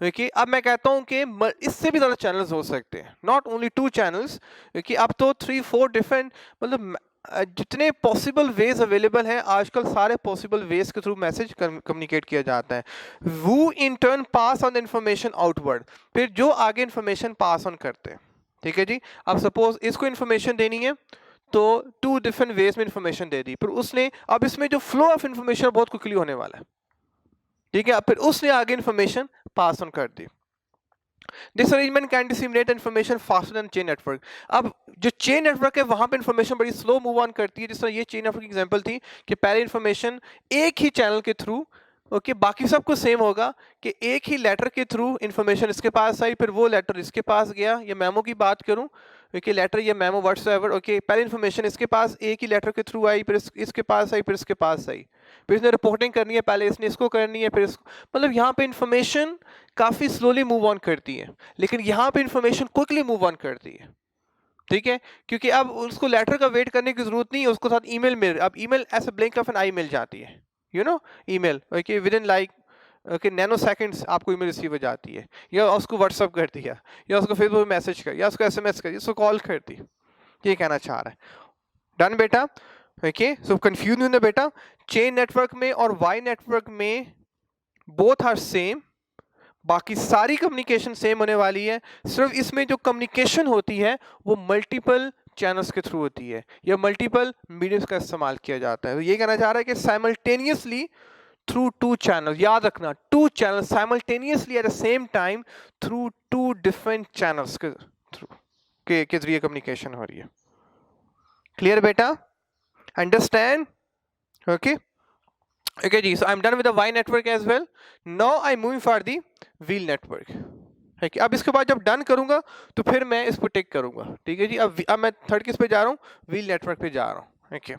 देखिए अब मैं कहता हूं कि इससे भी ज़्यादा चैनल्स हो सकते हैं, नॉट ओनली 2 चैनल्स, क्योंकि अब तो 3-4 डिफरेंट, मतलब जितने पॉसिबल वेज अवेलेबल हैं आजकल, सारे पॉसिबल वेज के थ्रू मैसेज कम्युनिकेट किया जाता है। वो in turn pass on the information outward, फिर जो आगे इंफॉर्मेशन पास ऑन करते हैं, ठीक है जी। अब सपोज इसको इंफॉर्मेशन देनी है तो 2 डिफरेंट वेज में इंफॉर्मेशन दे दी, फिर उसने, अब इसमें जो फ्लो ऑफ इंफॉर्मेशन बहुत क्विकली होने वाला है, ठीक है, फिर उसने आगे इंफॉर्मेशन पास ऑन कर दी। This arrangement can disseminate information faster than chain network. अब जो चेन नेटवर्क है वहां पे इंफॉर्मेशन बड़ी स्लो मूव ऑन करती है, जिस तरह ये चेन नेटवर्क की एग्जांपल थी कि पहले इंफॉर्मेशन एक ही चैनल के थ्रू, ओके, बाकी सब कुछ सेम होगा कि एक ही लेटर के थ्रू इंफॉर्मेशन इसके पास आई, फिर वो लेटर इसके पास गया, या मेमो की बात करूं, ओके, लेटर या मेमो व्हाट्सएवर, ओके, पहले इंफॉर्मेशन इसके पास एक ही लेटर के थ्रू आई, फिर इसके पास आई, फिर इसके पास आई, फिर इसने रिपोर्टिंग करनी है, पहले इसने इसको करनी है, फिर इसको, मतलब यहाँ पे इंफॉर्मेशन काफ़ी स्लोली मूव ऑन करती है, लेकिन यहाँ पे इंफॉर्मेशन क्विकली मूव ऑन करती है, ठीक है, क्योंकि अब उसको लेटर का वेट करने की जरूरत नहीं है, उसको साथ ईमेल मिल, अब ईमेल ऐसे ब्लिंक ऑफ एन आई मिल जाती है, you know, email, okay, with in like, okay, nano seconds आपको ईमेल रिसीव हो जाती है, या उसको व्हाट्सअप कर दिया, या उसको फेसबुक मैसेज कर, या उसको SMS कर, उसको कॉल कर दी, ये कहना चाह रहा है। डन बेटा, ओके, सो कंफ्यूज नहीं होना बेटा, चेन नेटवर्क में और वाई नेटवर्क में बोथ आर सेम, बाकी सारी कम्युनिकेशन सेम होने वाली है, सिर्फ इसमें जो कम्युनिकेशन होती है वो मल्टीपल चैनल्स के थ्रू होती है, या मल्टीपल मीडियम्स का इस्तेमाल किया जाता है। तो ये कहना चाह रहा है कि साइमल्टेनियसली थ्रू 2 चैनल, याद रखना 2 channel simultaneously at the same time through 2 different channels के थ्रू के जरिए कम्युनिकेशन हो रही है। क्लियर बेटा, अंडरस्टैंड, ओके, okay जी, so I'm done with the Y network as well. Now I'm moving for the wheel network. ठीक है, अब इसके बाद जब डन करूंगा तो फिर मैं इसको टिक करूंगा, ठीक है जी। अब मैं थर्ड किस पे जा रहा हूँ, व्हील नेटवर्क पे जा रहा हूँ, ओके।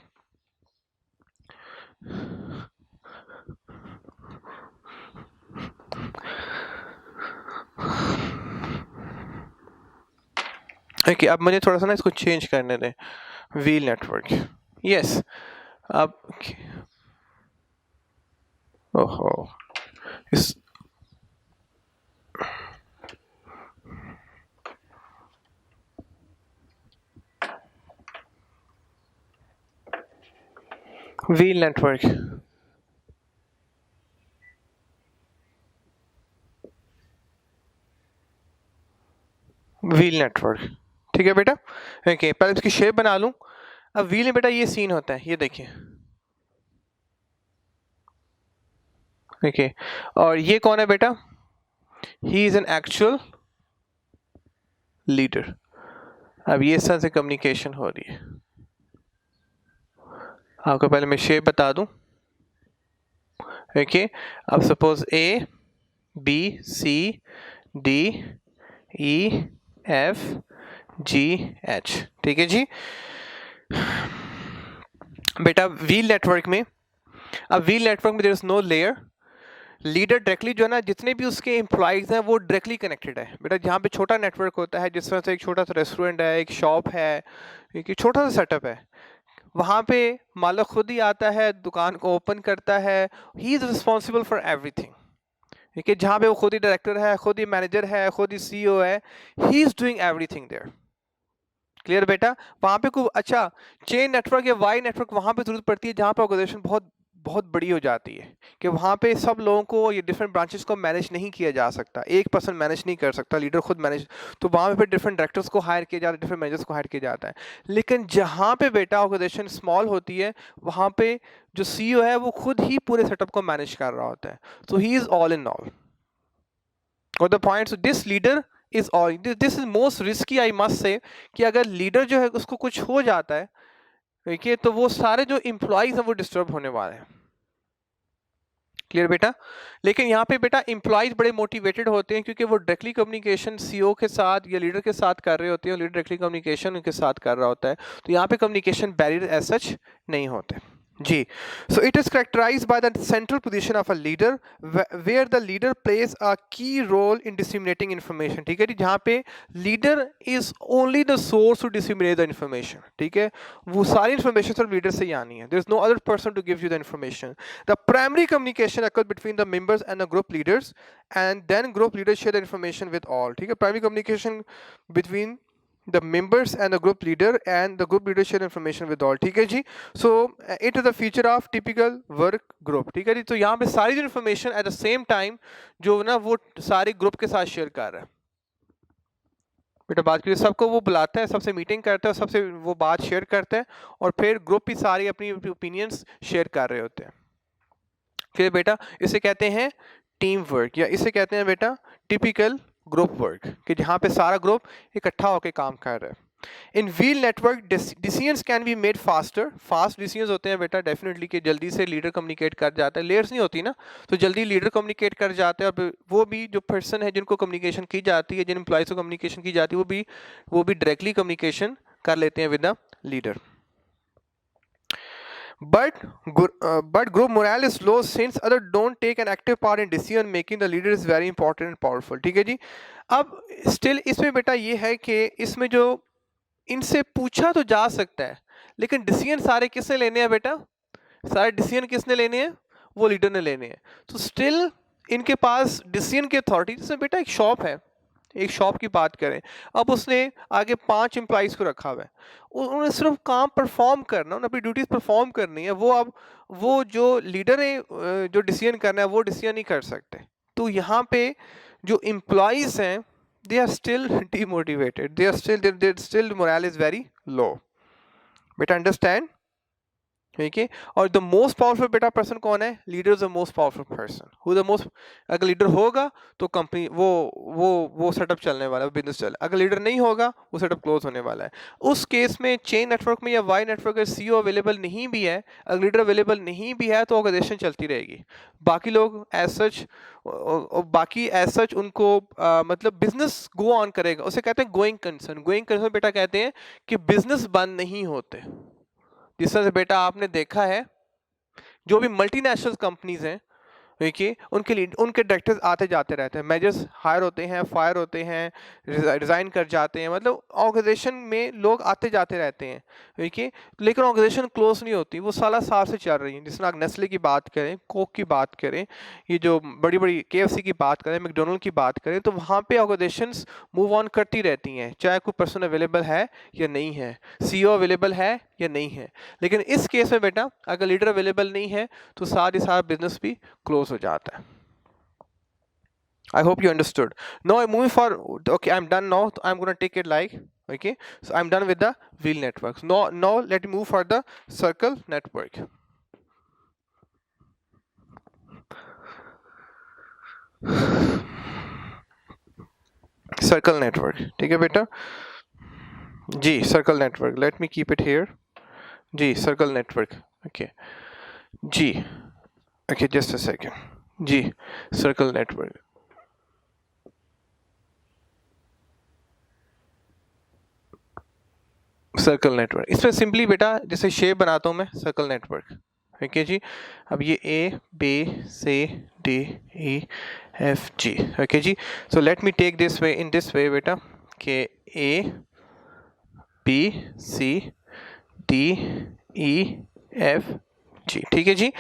ओके, अब मुझे थोड़ा सा ना इसको चेंज करने दें, व्हील नेटवर्क, यस, अब ओहो, इस व्हील नेटवर्क, व्हील नेटवर्क, ठीक है बेटा, ओके, पहले इसकी शेप बना लूं। अब व्हील में बेटा ये सीन होता है, ये देखिए, ओके और ये कौन है बेटा? He is an actual leader. अब ये इस तरह से कम्युनिकेशन हो रही है। आपको पहले मैं शेप बता दूं। ओके अब suppose A B C D E F G H, ठीक है जी। बेटा व्हील नेटवर्क में, अब व्हील नेटवर्क में there is no layer, leader directly जो है ना, जितने भी उसके एम्प्लॉइज हैं वो डायरेक्टली कनेक्टेड है। बेटा जहाँ पे छोटा नेटवर्क होता है, जिस तरह से एक छोटा सा रेस्टोरेंट है, एक शॉप है, एक छोटा सा सेटअप है, वहाँ पे मालिक खुद ही आता है, दुकान को ओपन करता है, he is responsible for everything. ठीक है, जहाँ पे वो खुद ही डायरेक्टर है, खुद ही मैनेजर है, खुद ही सीईओ है, he is doing everything there. Clear बेटा? वहाँ पे कोई अच्छा चेन नेटवर्क या वाई नेटवर्क वहाँ पे जरूरत पड़ती है जहाँ पे ऑर्गेनाइजेशन बहुत बहुत बड़ी हो जाती है, कि वहाँ पे सब लोगों को, ये डिफरेंट ब्रांचेस को मैनेज नहीं किया जा सकता, एक पर्सन मैनेज नहीं कर सकता, लीडर खुद मैनेज, तो वहाँ पे डिफरेंट डायरेक्टर्स को हायर किया जाता है, डिफरेंट मैनेजर्स को हायर किया जाता है। लेकिन जहाँ पे बेटा ऑर्गेनाइजेशन स्मॉल होती है, वहाँ पे जो सीईओ है वो खुद ही पूरे सेटअप को मैनेज कर रहा होता है, so he is all in all. Got the point? So this leader is all. This is most risky, I must say, कि अगर लीडर जो है उसको कुछ हो जाता है, ठीक है, तो वो सारे जो एम्प्लॉइज हैं वो डिस्टर्ब होने वाले हैं। क्लियर बेटा? लेकिन यहाँ पे बेटा एम्प्लॉइज बड़े मोटिवेटेड होते हैं, क्योंकि वो डायरेक्टली कम्युनिकेशन सीईओ के साथ या लीडर के साथ कर रहे होते हैं, लीडर डायरेक्टली कम्युनिकेशन उनके साथ कर रहा होता है, तो यहाँ पे कम्युनिकेशन बैरियर एज सच नहीं होते जी। So it is characterized by the central position of a leader where the leader plays a key role in disseminating information। ठीक है जी, जहाँ पे leader is only the source to disseminate the information। ठीक है, वो सारी इंफॉर्मेशन सिर्फ leader से ही आनी है, there is no other person to give you the information। The primary communication occurs between the members and the group leaders, and then group leaders share the information with all। ठीक है, primary communication between the members and the group leader, and the group leader share information with all। ठीक है जी। so it is a feature of typical work group। ठीक है जी, तो यहाँ पे सारी जो information at the same time जो ना वो सारे ग्रुप के साथ शेयर कर रहा है। बेटा बात करिए, सबको वो बुलाता है, सबसे मीटिंग करता है, सबसे वो बात शेयर करता है, और फिर ग्रुप भी सारी अपनी ओपिनियंस शेयर कर रहे होते हैं। फिर बेटा इसे कहते हैं टीम वर्क, या इसे कहते हैं बेटा टिपिकल ग्रुप वर्क, कि जहाँ पे सारा ग्रुप इकट्ठा होकर काम कर रहा है। In wheel network decisions can be made faster, faster decisions होते हैं बेटा डेफिनेटली, कि जल्दी से लीडर कम्युनिकेट कर जाता है, लेयर्स नहीं होती ना, तो जल्दी लीडर कम्युनिकेट कर जाता है, और वो भी जो पर्सन है जिनको कम्युनिकेशन की जाती है, जिन एम्प्लॉयज़ को कम्युनिकेशन की जाती है, वो भी डायरेक्टली कम्युनिकेशन कर लेते हैं with the leader. But group morale is low since others don't take an active part in decision making। The leader is very important and powerful। ठीक है जी। अब स्टिल इसमें बेटा ये है कि इसमें जो इनसे पूछा तो जा सकता है, लेकिन डिसीजन सारे किसने लेने हैं बेटा? सारे डिसीजन किसने लेने हैं? वो लीडर ने लेने हैं। तो स्टिल इनके पास डिसीजन की अथॉरिटी, जैसे बेटा एक शॉप है, एक शॉप की बात करें, अब उसने आगे 5 एम्प्लॉइज को रखा हुआ है, उन्हें सिर्फ काम परफॉर्म करना, उन्हें अपनी ड्यूटीज परफॉर्म करनी है, वो अब वो जो लीडर है जो डिसीजन करना है वो डिसीजन नहीं कर सकते। तो यहाँ पे जो एम्प्लॉइज हैं they are still demotivated, they are still morale is very low। बेटा अंडरस्टैंड? ठीक है, और द मोस्ट पावरफुल बेटा पर्सन कौन है? Leader is the most powerful person, who the most, अगर लीडर होगा तो कंपनी वो सेटअप चलने वाला है, बिजनेस चले, अगर लीडर नहीं होगा वो सेटअप क्लोज होने वाला है। उस केस में चेन नेटवर्क में या वाई नेटवर्क में सीईओ अवेलेबल नहीं भी है, अगर लीडर अवेलेबल नहीं भी है, तो ऑर्गेनाइजेशन चलती रहेगी, बाकी लोग एज सच उनको मतलब बिजनेस गो ऑन करेगा, उसे कहते हैं गोइंग कंसर्न। गोइंग कंसर्न बेटा कहते हैं कि बिजनेस बंद नहीं होते। जिस तरह से बेटा आपने देखा है, जो भी मल्टीनेशनल कंपनीज हैं, देखिए उनके डायरेक्टर्स आते जाते रहते हैं, मैनेजर्स हायर होते हैं, फायर होते हैं, रिजाइन कर जाते हैं, मतलब ऑर्गेनाइजेशन में लोग आते जाते रहते हैं, देखिए, लेकिन ऑर्गेनाइजेशन क्लोज नहीं होती, वो साल से चल रही है। जिस तरह नेस्ले की बात करें, कोक की बात करें, ये जो बड़ी बड़ी KFC की बात करें, मैकडोनल्ड की बात करें, तो वहाँ पे ऑर्गेनाइजेशंस मूव ऑन करती रहती हैं, चाहे कोई पर्सन अवेलेबल है या नहीं है, सीईओ अवेलेबल है या नहीं है। लेकिन इस केस में बेटा अगर लीडर अवेलेबल नहीं है, तो सारा बिजनेस भी क्लोज हो जाता है। I hope you understood. Now moving forward, okay, I'm done now. I'm going to take it like, okay, so I'm done with the wheel networks. Now let me move for the circle network. Circle network, ठीक है बेटा जी, circle network, let me keep it here जी, circle network, okay जी, okay just a second जी, circle network, circle network, इसमें simply बेटा जैसे शेप बनाता हूँ मैं, सर्कल नेटवर्क, ओके जी। अब ये A B C D E F G, okay जी। So let me take this way, in this way बेटा के A B C D E F G, ठीक है जी।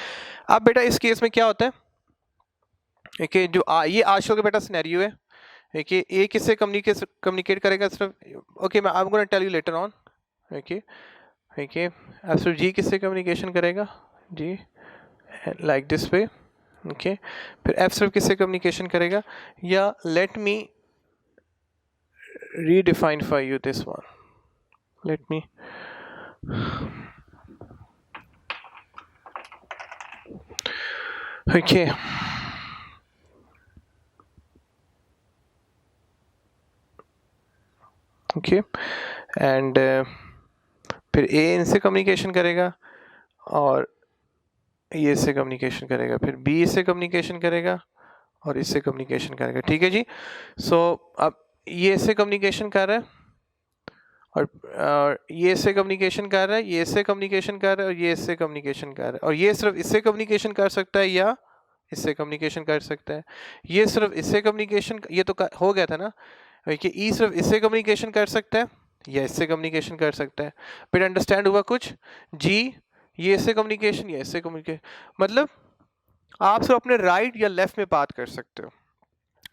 अब बेटा इस केस में क्या होता है कि जो ये आजकल का बेटा सिनेरियो है कि ए किससे कम्युनिकेट करेगा सिर्फ, ओके मैं I am gonna tell you later on, okay okay. अब सिर्फ जी किससे कम्युनिकेशन करेगा, G like this way, okay. फिर एफ सिर्फ किससे कम्युनिकेशन करेगा, या let me redefine for you this one, let me okay okay and फिर ए इनसे कम्युनिकेशन करेगा और ये इससे कम्युनिकेशन करेगा, फिर बी इससे कम्युनिकेशन करेगा और इससे कम्युनिकेशन करेगा, ठीक है जी। सो अब ये इससे कम्युनिकेशन कर रहा है और ये इससे कम्युनिकेशन कर रहा है, ये इससे कम्युनिकेशन कर रहा है और ये इससे कम्युनिकेशन कर रहा है, और ये सिर्फ इससे कम्युनिकेशन कर सकता है या इससे कम्युनिकेशन कर सकता है, ये सिर्फ इससे कम्युनिकेशन, ये तो हो गया था ना कि ई सिर्फ इससे कम्युनिकेशन कर सकता है या इससे कम्युनिकेशन कर सकता है। फिर अंडरस्टैंड हुआ कुछ जी, ये इससे कम्युनिकेशन या इससे कम्युनिकेशन, मतलब आप सिर्फ अपने राइट या लेफ्ट में बात कर सकते हो।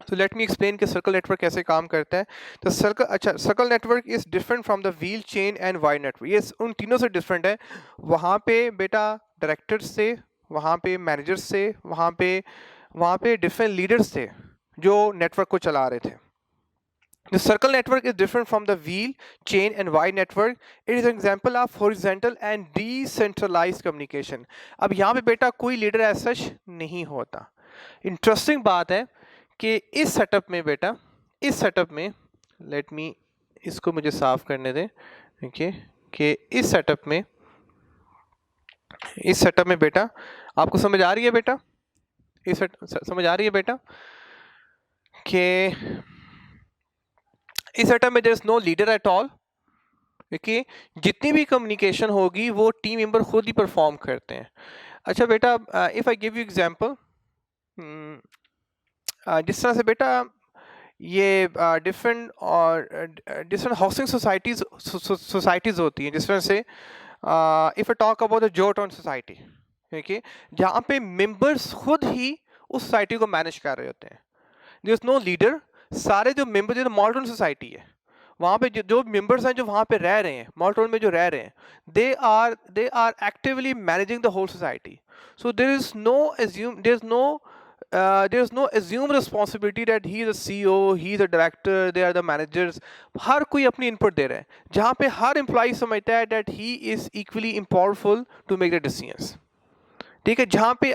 तो लेट मी एक्सप्लेन कि सर्कल नेटवर्क कैसे काम करता है। तो सर्कल, अच्छा circle network is different from the wheel chain and wire network, ये उन तीनों से डिफरेंट है। वहाँ पे बेटा डायरेक्टर्स से, वहाँ पे मैनेजर्स से, वहाँ पे डिफरेंट लीडर्स थे जो नेटवर्क को चला रहे थे। The circle network is different from the wheel, chain and wire network. It is an example of horizontal and decentralized communication. अब यहाँ पे बेटा कोई लीडर ऐसा नहीं होता। इंटरेस्टिंग बात है कि इस सेटअप में बेटा, इस सेटअप में लेट मी इसको मुझे साफ करने दें, ओके, कि इस सेटअप में बेटा आपको समझ आ रही है बेटा, समझ आ रही है बेटा कि इस सेटअप में there is no leader at all, क्योंकि जितनी भी कम्युनिकेशन होगी वो टीम मेंबर खुद ही परफॉर्म करते हैं। अच्छा बेटा if I give you example, जिस तरह से बेटा ये डिफरेंट हाउसिंग सोसाइटीज़ होती हैं, जिस तरह से if I talk about the जोटॉन सोसाइटी, ठीक है, जहाँ पे मेंबर्स खुद ही उस सोसाइटी को मैनेज कर रहे होते हैं, देयर इज नो लीडर। सारे जो मेंबर, जो मॉडर्न सोसाइटी है वहाँ पे जो मेंबर्स हैं जो वहाँ पे रह रहे हैं, मॉडर्न में जो रह रहे हैं, they are actively managing the whole society. So there is no assume responsibility that he is a CEO, he is a director, they are the managers. हर कोई अपनी इनपुट दे रहा है, जहाँ पे हर एम्प्लॉय समझता है that he is equally powerful to make the decisions, ठीक है। जहाँ पे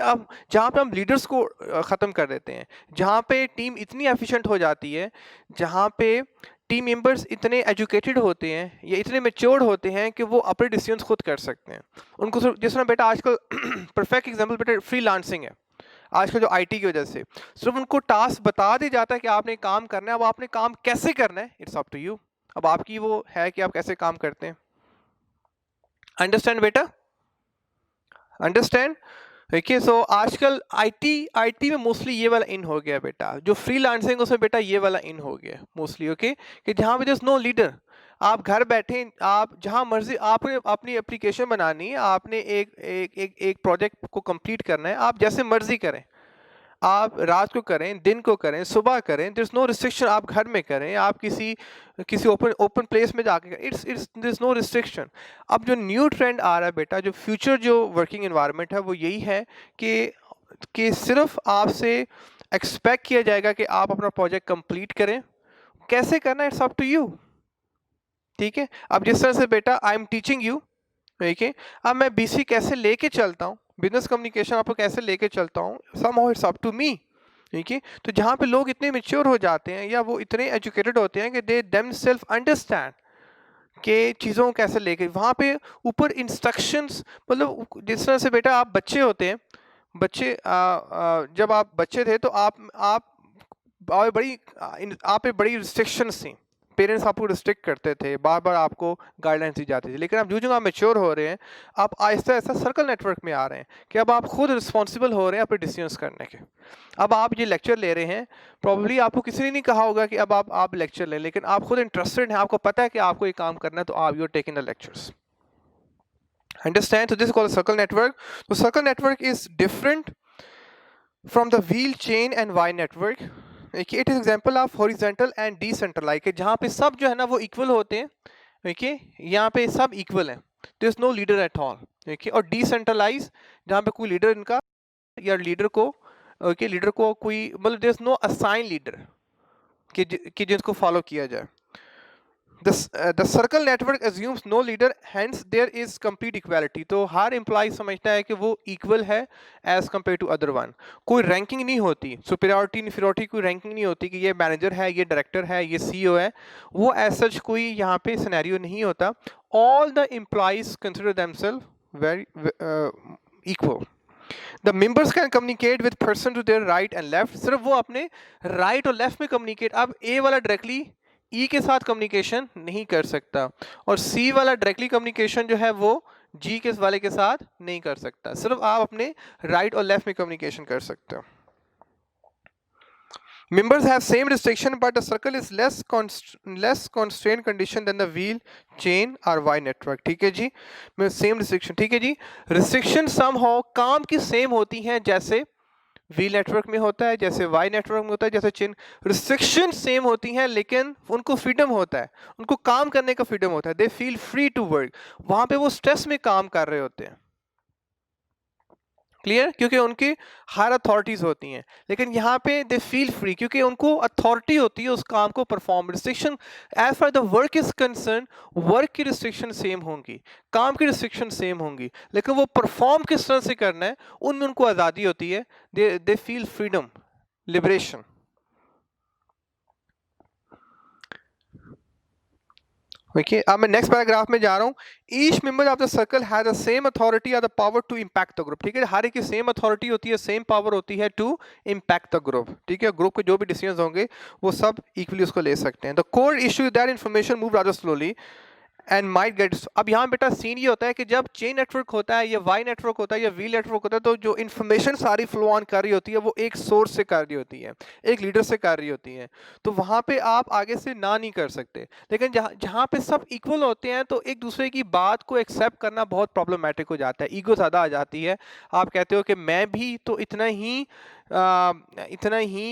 हम लीडर्स को ख़त्म कर देते हैं, जहाँ पे टीम इतनी एफिशिएंट हो जाती है, जहाँ पे टीम मेंबर्स इतने एजुकेटेड होते हैं या इतने मेच्योर्ड होते हैं कि वो अपने डिसीजंस खुद कर सकते हैं। उनको जिस तरह बेटा आजकल परफेक्ट एग्जांपल बेटा फ्रीलांसिंग है आजकल जो आईटी की वजह से, सिर्फ उनको टास्क बता दिया जाता है कि आपने काम करना है, अब आपने काम कैसे करना है इट्स अप टू यू। अब आपकी वो है कि आप कैसे काम करते हैं। अंडरस्टैंड बेटा, अंडरस्टैंड, देखिए। सो आजकल आईटी में मोस्टली ये वाला इन हो गया बेटा, जो फ्रीलांसिंग उसमें बेटा ये वाला इन हो गया मोस्टली, ओके, कि जहाँ पे जस्ट नो लीडर, आप घर बैठे, आप जहाँ मर्जी, आपने अपनी एप्लीकेशन बनानी है, आपने एक प्रोजेक्ट को कंप्लीट करना है, आप जैसे मर्जी करें, आप रात को करें, दिन को करें, सुबह करें, देयर इज नो रिस्ट्रिक्शन। आप घर में करें, आप किसी ओपन प्लेस में जाके करें, देयर इज नो रिस्ट्रिक्शन। अब जो न्यू ट्रेंड आ रहा है बेटा, जो फ्यूचर जो वर्किंग एनवायरनमेंट है वो यही है कि सिर्फ आपसे एक्सपेक्ट किया जाएगा कि आप अपना प्रोजेक्ट कंप्लीट करें। कैसे करना है इट्स अप टू यू, ठीक है। अब जिस तरह से बेटा आई एम टीचिंग यू, ठीक है, अब मैं बीसी कैसे लेके चलता हूँ, बिजनेस कम्युनिकेशन आपको कैसे लेके चलता हूँ, somehow it's up to me ठीक है। तो जहाँ पे लोग इतने मेच्योर हो जाते हैं या वो इतने एजुकेटेड होते हैं कि दे देम सेल्फ अंडरस्टैंड के चीज़ों को कैसे लेके वहाँ पे ऊपर इंस्ट्रक्शंस, मतलब जिस तरह से बेटा आप बच्चे होते हैं, बच्चे जब आप बच्चे थे तो और आप पे बड़ी रिस्ट्रिक्शंस थी, पेरेंट्स आपको रिस्ट्रिक्ट करते थे, बार बार आपको गाइडलाइंस दी जाती थी। लेकिन अब जो आप मेच्योर हो रहे हैं, आप आहिस्ता आहिस्ता सर्कल नेटवर्क में आ रहे हैं कि अब आप खुद रिस्पॉन्सिबल हो रहे हैं अपने डिसीजंस करने के। अब आप ये लेक्चर ले रहे हैं, प्रॉब्ली आपको किसी ने नहीं कहा होगा कि अब आप लेक्चर लें, लेकिन आप खुद इंटरेस्टेड हैं, आपको पता है कि आपको ये काम करना है, तो आप you are taking the lectures. Understand? So this is called a circle network. So circle network is different from the wheel, chain and Y network. Okay, it is example of horizontal and decentralized, जहाँ पे सब जो है ना वो equal होते हैं। Okay, यहाँ पे सब इक्वल है, there is no leader at all. Okay, और डिसेंट्रलाइज जहाँ पे कोई लीडर इनका या लीडर को, ओके, लीडर को कोई, मतलब there is no assign leader कि जिसको फॉलो किया जाए। The circle network assumes no leader, hence there is complete equality. तो हर एम्प्लॉय समझता है कि वो इक्वल है as compare to other one. कोई रैंकिंग नहीं होती, सुपीरियरिटी इन्फीरियरिटी कोई रैंकिंग नहीं होती कि ये मैनेजर है, ये डायरेक्टर है, ये सीईओ है, वो एज सच कोई यहाँ पे सिनेरियो नहीं होता। All the employees consider themselves very equal. The members can communicate with person to their right and left, सिर्फ वो अपने राइट और लेफ्ट में कम्युनिकेट। अब ए वाला डायरेक्टली ई के साथ कम्युनिकेशन नहीं कर सकता, और सी वाला डायरेक्टली कम्युनिकेशन जो है वो जी के वाले के साथ नहीं कर सकता, सिर्फ आप अपने राइट और लेफ्ट में कम्युनिकेशन कर सकते हो। Members have same restriction, but the circle is less constrained condition than the wheel, chain और Y network. ठीक है जी, में same restriction। ठीक है जी, restriction somehow काम की same होती हैं, जैसे व्हील नेटवर्क में होता है, जैसे वाई नेटवर्क में होता है, जैसे चेन। रिस्ट्रिक्शन सेम होती हैं, लेकिन उनको फ्रीडम होता है, उनको काम करने का फ्रीडम होता है। They feel free to work, वहां पे वो स्ट्रेस में काम कर रहे होते हैं। क्लियर? क्योंकि उनकी हायर अथॉरिटीज होती हैं, लेकिन यहाँ पे दे फील फ्री क्योंकि उनको अथॉरिटी होती है उस काम को perform. Restriction as far the work is concern, work की रिस्ट्रिक्शन सेम होंगी, काम की रिस्ट्रिक्शन सेम होंगी, लेकिन वो परफॉर्म किस तरह से करना है उनमें उनको आज़ादी होती है। They feel freedom, liberation. देखिए, अब मैं नेक्स्ट पैराग्राफ में जा रहा हूँ। Each member of the circle has the same authority और the power to impact the group. ठीक है, हर एक की सेम अथॉरिटी होती है, सेम पावर होती है टू इम्पैक्ट द ग्रुप। ठीक है, ग्रुप के जो भी डिसीजंस होंगे वो सब इक्वली उसको ले सकते हैं। The core issue that information move rather slowly and might get. अब यहाँ बेटा सीन ये होता है कि जब चेन नेटवर्क होता है या वाई नेटवर्क होता है या व्हील नेटवर्क होता है, तो जो इन्फॉर्मेशन सारी फ्लो ऑन कर रही होती है वो एक सोर्स से कर रही होती है, एक लीडर से कर रही होती है, तो वहाँ पे आप आगे से ना नहीं कर सकते। लेकिन जहाँ जहाँ पे सब इक्वल होते हैं तो एक दूसरे की बात को एक्सेप्ट करना बहुत प्रॉब्लमेटिक हो जाता है, ईगो ज़्यादा आ जाती है। आप कहते हो कि मैं भी तो इतना ही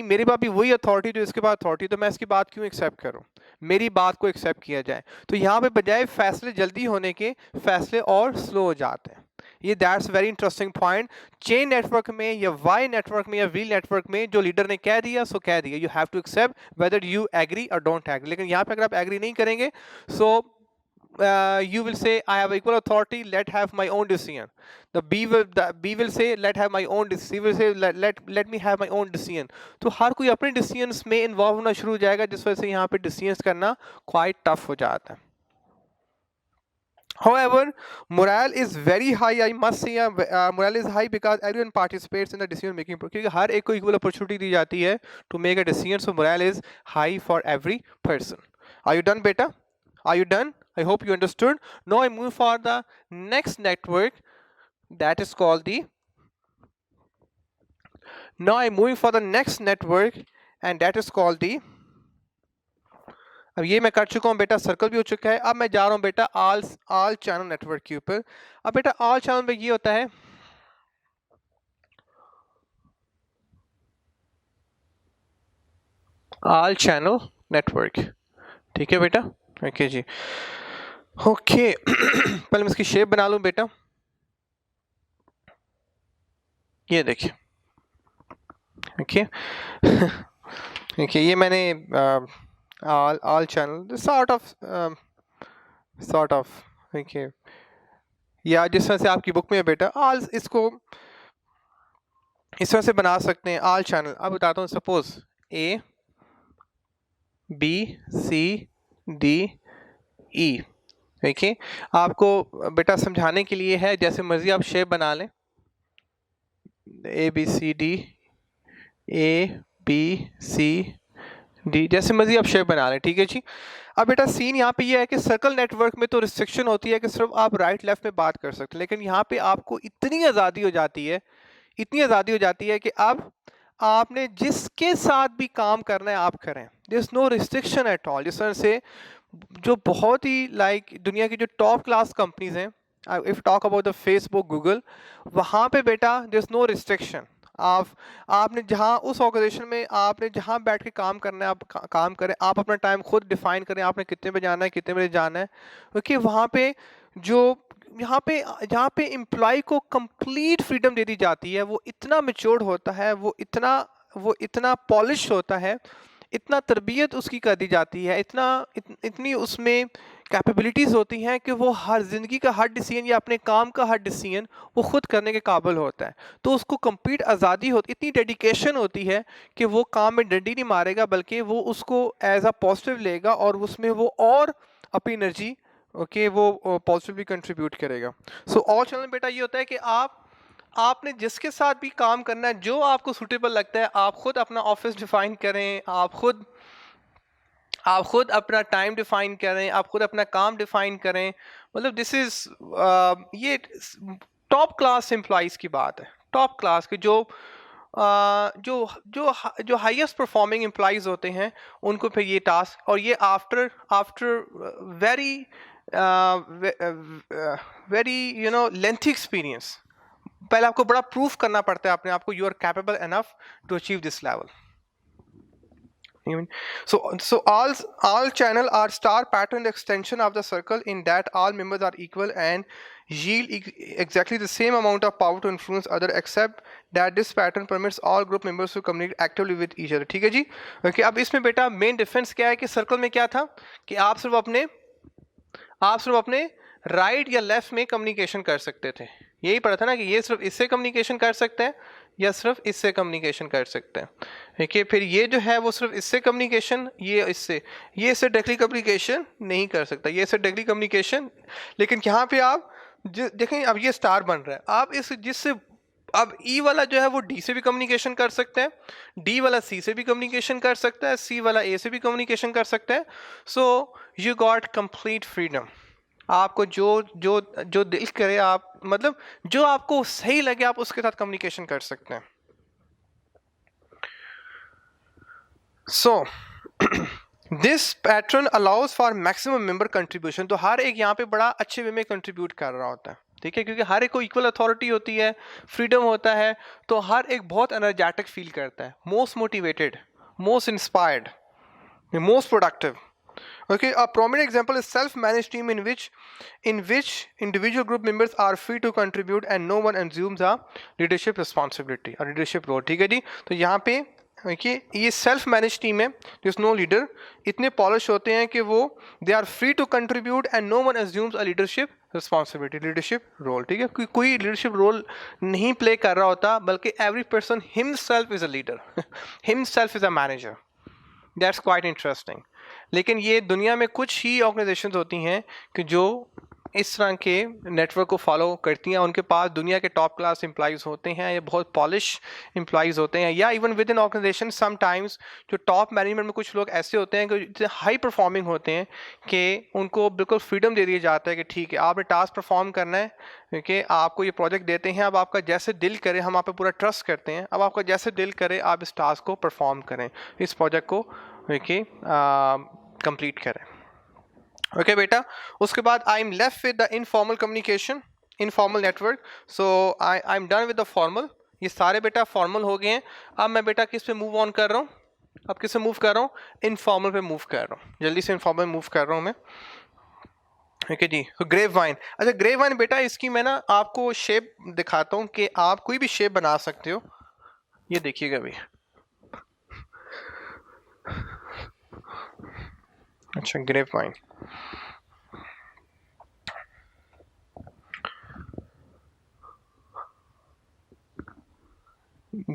मेरे पास भी वही अथॉरिटी जो इसके पास अथॉरिटी, तो मैं इसकी बात क्यों एक्सेप्ट करूं, मेरी बात को एक्सेप्ट किया जाए। तो यहाँ पे बजाय फैसले जल्दी होने के, फैसले और स्लो हो जाते हैं। ये that's very interesting point. Chain network में या वाई नेटवर्क में या व्हील नेटवर्क में जो लीडर ने कह दिया सो कह दिया, you have to accept whether you agree और डोंट एग्री। लेकिन यहाँ पे अगर आप एग्री नहीं करेंगे, सो you will say I have equal authority, let have my own decision. The B will say let have my own decision, C will say let me have my own decision. तो हर कोई अपने decisions में involve होना शुरू हो जाएगा, जिस वजह से यहाँ पे decisions करना quite tough हो जाता है। However, morale is very high. I must say, morale is high because everyone participates in the decision making. क्योंकि हर एक को equal opportunity दी जाती है to make a decision, so morale is high for every person. Are you done, beta? Are you done? I hope you understood. Now I move for the next network, that is called the. Now I'm moving for the next network and that is called the. अब ये मैं कर चुका हूँ बेटा, circle भी हो चुका है। अब मैं जा रहा हूँ बेटा ऑल चैनल नेटवर्क के ऊपर। अब बेटा ऑल चैनल में ये होता है, ऑल चैनल नेटवर्क। ठीक है बेटा, ओके जी, ओके। पहले मैं इसकी शेप बना लूँ बेटा, ये देखिए, ओके। ओके, ये मैंने all channel sort of okay, या जिस तरह से आपकी बुक में है बेटा ऑल, इसको इस तरह से बना सकते हैं ऑल चैनल। अब बताता हूँ, suppose A B C D E, देखिए आपको बेटा समझाने के लिए है, जैसे मर्जी आप शेप बना लें, A B C D, A B C D, जैसे मर्जी आप शेप बना लें, ठीक है जी। अब बेटा सीन यहाँ पे ये है कि सर्कल नेटवर्क में तो रिस्ट्रिक्शन होती है कि सिर्फ आप राइट लेफ्ट में बात कर सकते हैं, लेकिन यहाँ पे आपको इतनी आज़ादी हो जाती है, इतनी आज़ादी हो जाती है कि अब आपने जिसके साथ भी काम करना है आप करें, there is no restriction at all. जिस तरह से जो बहुत ही दुनिया की जो टॉप क्लास कंपनीज हैं, if talk about the Facebook Google, वहाँ पे बेटा देयर इज नो रिस्ट्रिक्शन। आप आपने जहाँ उस ऑर्गेनाइजेशन में आपने जहाँ बैठ के काम करना है आप काम करें, आप अपना टाइम खुद डिफाइन करें, आपने कितने बजे जाना है कितने बजे जाना है, क्योंकि वहाँ पे जो यहाँ पे जहाँ पे एम्प्लॉय को कंप्लीट फ्रीडम दे दी जाती है, वो इतना मेच्योर्ड होता है, वो इतना पॉलिश होता है, इतना तरबियत उसकी कर दी जाती है, इतनी उसमें कैपेबिलिटीज़ होती हैं कि वो हर ज़िंदगी का हर डिसीजन या अपने काम का हर डिसीजन वो खुद करने के काबिल होता है। तो उसको कंप्लीट आज़ादी होती, इतनी डेडिकेशन होती है कि वो काम में डंडी नहीं मारेगा, बल्कि वो उसको एज अ पॉजिटिव लेगा और उसमें वो और अपनी एनर्जी ओके वो पॉजिटिवली कंट्रीब्यूट करेगा। सो ऑल चैनल बेटा ये होता है कि आपने जिसके साथ भी काम करना है, जो आपको सूटेबल लगता है, आप खुद अपना ऑफिस डिफाइन करें, आप खुद अपना टाइम डिफाइन करें, आप खुद अपना काम डिफाइन करें। मतलब दिस इज ये टॉप क्लास एम्प्लॉइज की बात है, टॉप क्लास के जो हाईएस्ट परफॉर्मिंग एम्प्लॉइज होते हैं, उनको फिर ये टास्क, और ये after after very very lengthy experience, पहले आपको बड़ा प्रूफ करना पड़ता है अपने आप को, you are capable enough to achieve this level. So all channel are star pattern extension of the circle in that all members are equal and yield exactly the same amount of power to influence other, except that this pattern permits all group members to communicate actively with each other। ठीक है जी। Okay, अब इसमें बेटा main difference क्या है कि circle में क्या था कि आप सिर्फ अपने राइट या लेफ्ट में कम्युनिकेशन कर सकते थे। यही पढ़ा था ना कि ये सिर्फ इससे कम्युनिकेशन कर सकते हैं या सिर्फ इससे कम्युनिकेशन कर सकते हैं। देखिए फिर ये जो है वो सिर्फ इससे कम्युनिकेशन, ये इससे डायरेक्टली कम्युनिकेशन नहीं कर सकता, ये इससे डायरेक्टली कम्युनिकेशन। लेकिन यहाँ पे आप देखें, अब ये स्टार बन रहा है, आप अब ई वाला जो है वो डी से भी कम्युनिकेशन कर सकते हैं, डी वाला सी से भी कम्युनिकेशन कर सकता है, सी वाला ए से भी कम्युनिकेशन कर सकता है। So you got complete freedom. आपको जो जो जो दिल करे, आप मतलब जो आपको सही लगे आप उसके साथ कम्युनिकेशन कर सकते हैं। So this pattern allows for maximum member contribution. तो हर एक यहाँ पे बड़ा अच्छे वे में कंट्रीब्यूट कर रहा होता है, ठीक है, क्योंकि हर एक को इक्वल अथॉरिटी होती है, फ्रीडम होता है, तो हर एक बहुत एनर्जेटिक फील करता है, most motivated, most inspired, most productive. Okay, a prominent example is self-managed team in which individual group members are free to contribute and no one assumes a leadership responsibility or leadership role। ठीक है जी। तो यहाँ पे देखिए ये self manage team है, जिस no leader, इतने पॉलिश होते हैं कि वो they are free to contribute and no one assumes a leadership responsibility, leadership role. ठीक है, कोई लीडरशिप रोल नहीं प्ले कर रहा होता, बल्कि every person himself is a leader, himself is a manager. That's quite interesting. लेकिन ये दुनिया में कुछ ही ऑर्गेनाइजेशंस होती हैं कि जो इस तरह के नेटवर्क को फॉलो करती हैं, उनके पास दुनिया के टॉप क्लास एम्प्लॉइज़ होते हैं, ये बहुत पॉलिश एम्प्लॉइज़ होते हैं, या even within organisation sometimes जो टॉप मैनेजमेंट में कुछ लोग ऐसे होते हैं कि इतने हाई परफॉर्मिंग होते हैं कि उनको बिल्कुल फ्रीडम दे दिया जाता है कि ठीक है आपने टास्क परफॉर्म करना है, कि आपको ये प्रोजेक्ट देते हैं, अब आपका जैसे दिल करे, हम आप पे पूरा ट्रस्ट करते हैं, अब आपका जैसे दिल करे आप इस टास्क को परफॉर्म करें, इस प्रोजेक्ट को कंप्लीट करें। ओके बेटा, उसके बाद I am left with the informal communication, informal network. So I am done with the formal. ये सारे बेटा फॉर्मल हो गए हैं। अब मैं बेटा किस पे मूव ऑन कर रहा हूँ, अब किस पे मूव कर रहा हूँ, इनफॉर्मल पे मूव कर रहा हूँ, जल्दी से इनफॉर्मल मूव कर रहा हूँ मैं। ठीक है जी। तो ग्रेप वाइन, अच्छा ग्रेप वाइन बेटा इसकी मैं ना आपको शेप दिखाता हूँ कि आप कोई भी शेप बना सकते हो। ये देखिएगा भाई, अच्छा grapevine,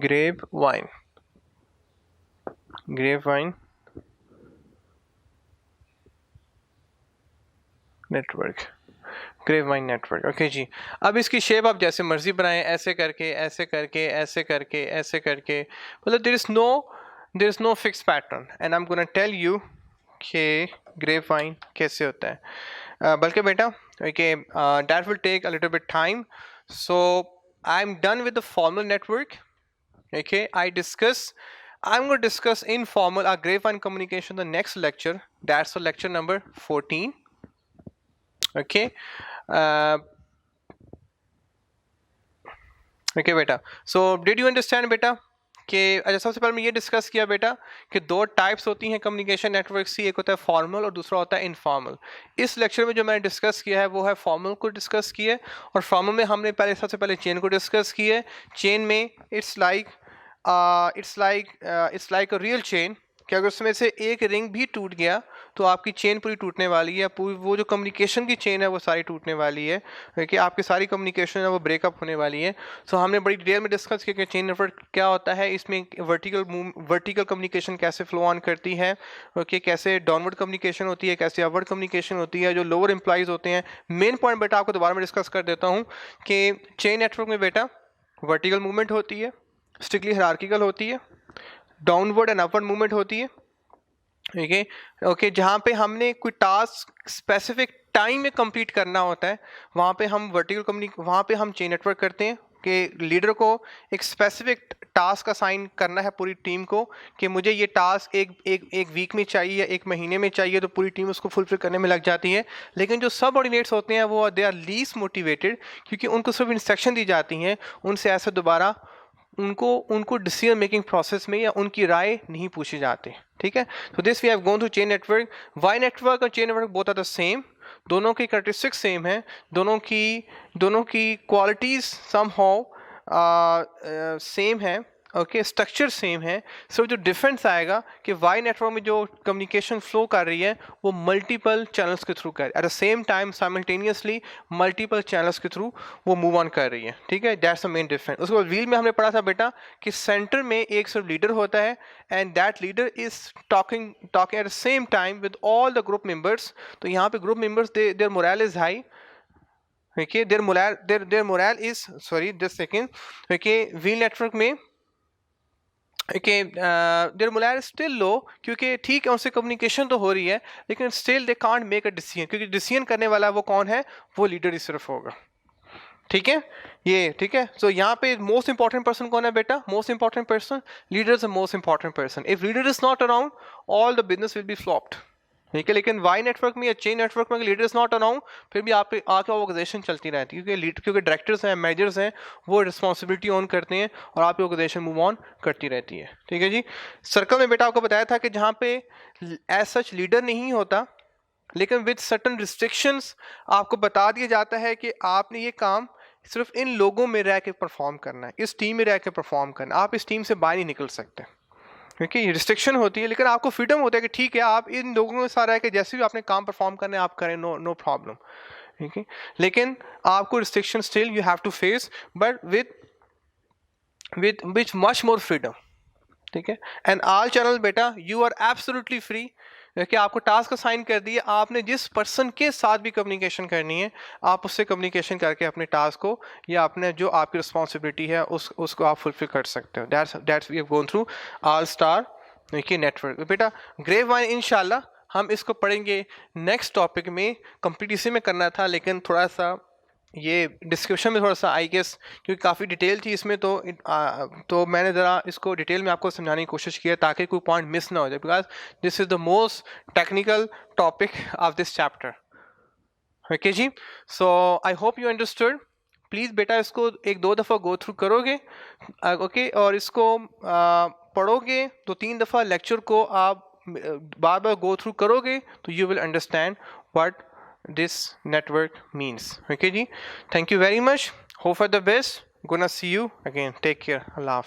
grapevine network, grapevine network. Okay जी, अब इसकी शेप आप जैसे मर्जी बनाएं, ऐसे करके ऐसे करके ऐसे करके ऐसे करके, मतलब there is no fix pattern and I am gonna tell you कि ग्रेववाइन कैसे होता है। बल्कि बेटा okay that will take a little bit time, so I am done with the formal network. Okay, I'm going to discuss informal or grapevine communication the next lecture. That's the lecture number 14. Okay. Okay बेटा, so did you understand बेटा कि अच्छा सबसे पहले मैं ये discuss किया बेटा कि दो टाइप्स होती हैं कम्युनिकेशन नेटवर्क्स की, एक होता है फॉर्मल और दूसरा होता है इनफॉर्मल। इस लेक्चर में जो मैंने डिस्कस किया है वो है फॉर्मल को डिस्कस किया, और फॉर्मल में हमने पहले सबसे पहले चेन को डिस्कस किया है। चेन में it's like a real chain कि अगर उसमें से एक रिंग भी टूट गया तो आपकी चेन पूरी टूटने वाली है, पूरी वो जो कम्युनिकेशन की चेन है वो सारी टूटने वाली है, क्योंकि आपकी सारी कम्युनिकेशन है वो ब्रेकअप होने वाली है। सो हमने बड़ी डिटेल में डिस्कस किया कि चेन नेटवर्क क्या होता है, इसमें वर्टिकल कम्युनिकेशन कैसे फ्लो ऑन करती है, ओके, कैसे डाउनवर्ड कम्युनिकेशन होती है, कैसे अपवर्ड कम्युनिकेशन होती है, जो लोअर एम्प्लॉयज़ होते हैं। मेन पॉइंट बेटा आपको दोबारा में डिस्कस कर देता हूँ कि चेन नेटवर्क में बेटा वर्टिकल मूवमेंट होती है, स्ट्रिक्टली हायरार्किकल होती है, डाउनवर्ड एंड अपवर्ड मूवमेंट होती है, ठीक है, ओके, जहाँ पे हमने कोई टास्क स्पेसिफिक टाइम में कंप्लीट करना होता है वहाँ पे हम वहाँ पे हम चेन नेटवर्क करते हैं कि लीडर को एक स्पेसिफिक टास्क असाइन करना है पूरी टीम को कि मुझे ये टास्क एक वीक में चाहिए या एक महीने में चाहिए, तो पूरी टीम उसको फुलफिल करने में लग जाती है। लेकिन जो सब ऑर्डिनेट्स होते हैं वो दे आर लीस्ट मोटिवेटेड, क्योंकि उनको सिर्फ इंस्ट्रक्शन दी जाती हैं, उनसे ऐसे दोबारा उनको डिसीजन मेकिंग प्रोसेस में या उनकी राय नहीं पूछी जाती। ठीक है, तो this we have gone through chain network. Y network और chain network both are the same, दोनों की कैरेक्टरिस्टिक्स सेम है, दोनों की क्वालिटीज समहाउ सेम है, ओके, स्ट्रक्चर सेम है। सिर्फ जो डिफरेंस आएगा कि वाई नेटवर्क में जो कम्युनिकेशन फ्लो कर रही है वो मल्टीपल चैनल्स के थ्रू कर, eight the same time simultaneously multiple channels के थ्रू वो मूव ऑन कर रही है। ठीक है, दैट्स द मेन डिफरेंस। उसके बाद व्हील में हमने पढ़ा था बेटा कि सेंटर में एक सिर्फ लीडर होता है and that leader is talking at the same time with all the group members. तो यहाँ पे group members their morale is high, okay, their morale is, sorry just second, okay, wheel network में their morale is still low, क्योंकि ठीक है उनसे communication तो हो रही है लेकिन still they can't make a decision, क्योंकि डिसीजन करने वाला वो कौन है, वो लीडर ही सिर्फ होगा। ठीक है, ये ठीक है। सो यहाँ पे मोस्ट इंपॉर्टेंट पर्सन कौन है बेटा, most important person, leader is the most important person. If leader is not around all the business will be flopped. ठीक है, लेकिन वाई नेटवर्क में या चेन नेटवर्क में लीडर इज नॉट अराउंड फिर भी आप आके ऑर्गेनाइजेशन चलती रहती है, क्योंकि डायरेक्टर्स हैं, मैनेजर्स हैं, वो रिस्पॉन्सिबिलिटी ऑन करते हैं और आपकी ऑर्गेनाइजेशन मूव ऑन करती रहती है। ठीक है जी, सर्कल में बेटा आपको बताया था कि जहाँ पे एज सच लीडर नहीं होता लेकिन विद सर्टन रिस्ट्रिक्शंस आपको बता दिया जाता है कि आपने ये काम सिर्फ इन लोगों में रह के परफॉर्म करना है, इस टीम में रह के परफॉर्म करना है, आप इस टीम से बाहर नहीं निकल सकते, क्योंकि रिस्ट्रिक्शन होती है। लेकिन आपको फ्रीडम होता है कि ठीक है आप इन लोगों के साथ रह के जैसे भी आपने काम परफॉर्म करना है आप करें, नो प्रॉब्लम। ठीक है, लेकिन आपको restriction still you have to face, but with much more freedom. ठीक है, एंड ऑल चैनल बेटा यू आर एब्सोल्युटली फ्री, कि आपको टास्क असाइन कर दिए, आपने जिस पर्सन के साथ भी कम्युनिकेशन करनी है आप उससे कम्युनिकेशन करके अपने टास्क को या अपने जो आपकी रिस्पॉन्सिबिलिटी है उसको आप फुलफिल कर सकते हो। That's we have gone through all star network. बेटा ग्रेववाइन इंशाल्लाह हम इसको पढ़ेंगे नेक्स्ट टॉपिक में, कंप्लीट इसी में करना था लेकिन थोड़ा सा ये डिस्क्रिप्शन में थोड़ा सा आई गेस क्योंकि काफ़ी डिटेल थी इसमें, तो मैंने ज़रा इसको डिटेल में आपको समझाने की कोशिश की है ताकि कोई पॉइंट मिस ना हो जाए, because this is the most technical topic of this chapter. Okay जी, so I hope you understood. Please बेटा इसको एक दो दफ़ा गो थ्रू करोगे, ओके, और इसको पढ़ोगे 2-3 दफ़ा, लेक्चर को आप बार बार गो थ्रू करोगे तो you will understand what this network means. Okay ji, thank you very much, hope for the best, gonna see you again, take care, Allah Hafiz.